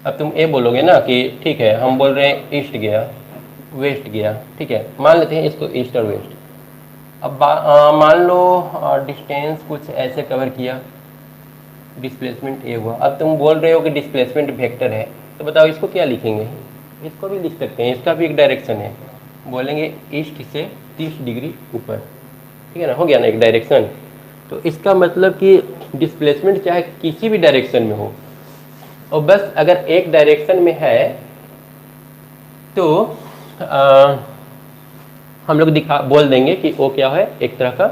अब तुम ये बोलोगे ना कि ठीक है, हम बोल रहे हैं ईस्ट गया वेस्ट गया, ठीक है, मान लेते हैं इसको ईस्ट और वेस्ट। अब मान लो डिस्टेंस कुछ ऐसे कवर किया, डिस्प्लेसमेंट ये हुआ। अब तुम बोल रहे हो कि डिस्प्लेसमेंट वेक्टर है, तो बताओ इसको क्या लिखेंगे, इसको भी लिख सकते हैं, इसका भी एक डायरेक्शन है, बोलेंगे ईस्ट से 30 डिग्री ऊपर, ठीक है ना, हो गया ना एक डायरेक्शन। तो इसका मतलब कि डिस्प्लेसमेंट चाहे किसी भी डायरेक्शन में हो, और बस अगर एक डायरेक्शन में है तो हम लोग बोल देंगे कि वो क्या है, एक तरह का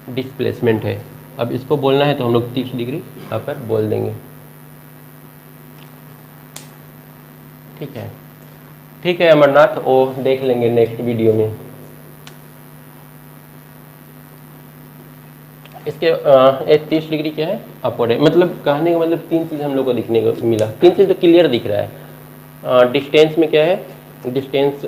डिस्प्लेसमेंट है। अब इसको बोलना है तो हम लोग 30 डिग्री यहाँ पर बोल देंगे, ठीक है। ठीक है अमरनाथ, वो देख लेंगे नेक्स्ट वीडियो में। इसके एक 30 डिग्री क्या है, अपवर्ड है। मतलब कहने का मतलब तीन चीज़ हम लोग को दिखने को मिला, तीन चीज़ तो क्लियर दिख रहा है। डिस्टेंस में क्या है, डिस्टेंस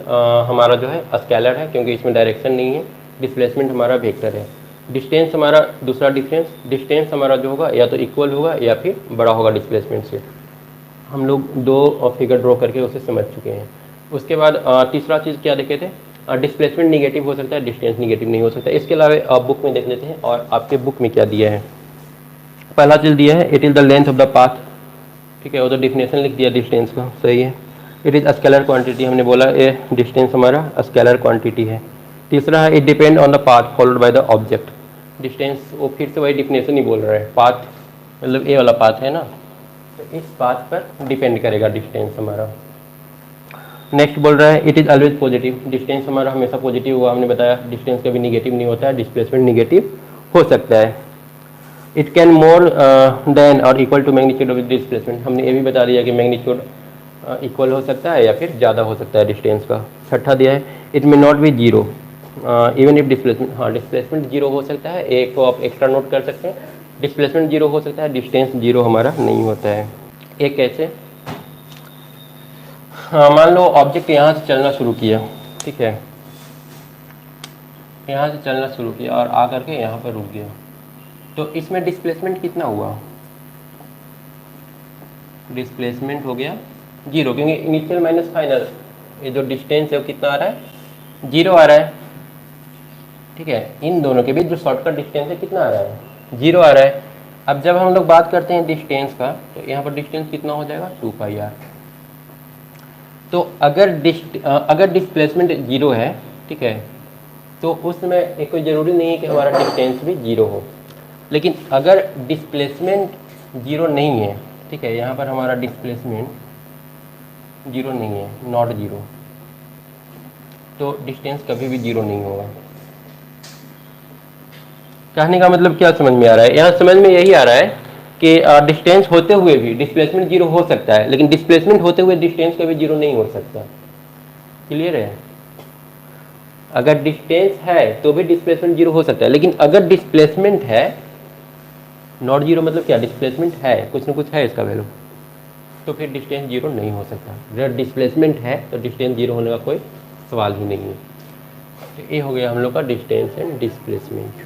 हमारा जो है स्केलर है, क्योंकि इसमें डायरेक्शन नहीं है। डिस्प्लेसमेंट हमारा वेक्टर है। डिस्टेंस हमारा दूसरा डिफरेंस, डिस्टेंस हमारा जो होगा या तो इक्वल होगा या फिर बड़ा होगा डिस्प्लेसमेंट से। हम लोग दो फिगर ड्रॉ करके उसे समझ चुके हैं। उसके बाद तीसरा चीज़ क्या देखे थे, डिस्प्लेसमेंट निगेटिव हो सकता है, डिस्टेंस निगेटिव नहीं हो सकता। इसके अलावा आप बुक में देख लेते हैं और आपके बुक में क्या दिया है। पहला चीज़ दिया है it is the length of the path, ठीक है, वो तो डिफिनेशन लिख दिया डिस्टेंस का, सही है। इट इज़ स्केलर क्वांटिटी, हमने बोला ये डिस्टेंस हमारा स्केलर क्वांटिटी है। तीसरा है it depend on the path followed by the object, distance वो फिर से वही डिफिनेशन ही बोल रहा है, पाथ मतलब ये वाला पाथ है ना, तो इस पाथ पर डिपेंड करेगा डिस्टेंस हमारा। नेक्स्ट बोल रहा है it is always positive, distance हमारा हमेशा पॉजिटिव हुआ, हमने बताया डिस्टेंस कभी निगेटिव नहीं होता है, डिस्प्लेसमेंट निगेटिव हो सकता है। इट कैन मोर देन और equal to magnitude of displacement, हमने ये भी बता दिया कि मैग्नीट्यूड इक्वल हो सकता है या फिर ज़्यादा हो सकता है डिस्टेंस का। छठा दिया है it may not be zero even if displacement, हाँ डिस्प्लेसमेंट जीरो हो सकता है, एक को आप एक्स्ट्रा नोट कर सकते हैं, डिस्प्लेसमेंट जीरो हो सकता है, डिस्टेंस जीरो हमारा नहीं होता है। एक कैसे, हाँ मान लो ऑब्जेक्ट यहाँ से चलना शुरू किया, ठीक है, यहाँ से चलना शुरू किया और आकर के यहाँ पर रुक गया, तो इसमें डिस्प्लेसमेंट कितना हुआ, डिस्प्लेसमेंट हो गया जीरो, क्योंकि इनिशियल माइनस फाइनल, ये जो डिस्टेंस है वो कितना आ रहा है, जीरो आ रहा है, ठीक है। इन दोनों के बीच जो शॉर्टकट डिस्टेंस है कितना आ रहा है, जीरो आ रहा है। अब जब हम लोग बात करते हैं डिस्टेंस का, तो यहाँ पर डिस्टेंस कितना हो जाएगा, 2πr। तो अगर डिस्प्लेसमेंट जीरो है, ठीक है, तो उसमें एक कोई ज़रूरी नहीं है कि हमारा डिस्टेंस भी जीरो हो। लेकिन अगर डिस्प्लेसमेंट जीरो नहीं है, ठीक है, यहाँ पर हमारा डिस्प्लेसमेंट जीरो नहीं है, नॉट जीरो, तो डिस्टेंस कभी भी जीरो नहीं होगा। कहने का मतलब क्या समझ में आ रहा है, यहाँ समझ में यही आ रहा है कि डिस्टेंस होते हुए भी डिस्प्लेसमेंट जीरो हो सकता है, लेकिन डिस्प्लेसमेंट होते हुए डिस्टेंस कभी जीरो नहीं हो सकता। क्लियर है, अगर डिस्टेंस है तो भी डिस्प्लेसमेंट जीरो हो सकता है, लेकिन अगर डिस्प्लेसमेंट है नॉट जीरो, मतलब क्या, डिस्प्लेसमेंट है, कुछ ना कुछ है इसका वैल्यू, तो फिर डिस्टेंस जीरो नहीं हो सकता। अगर डिस्प्लेसमेंट है तो डिस्टेंस जीरो होने का कोई सवाल ही नहीं है। तो ये हो गया हम लोग का डिस्टेंस एंड डिस्प्लेसमेंट।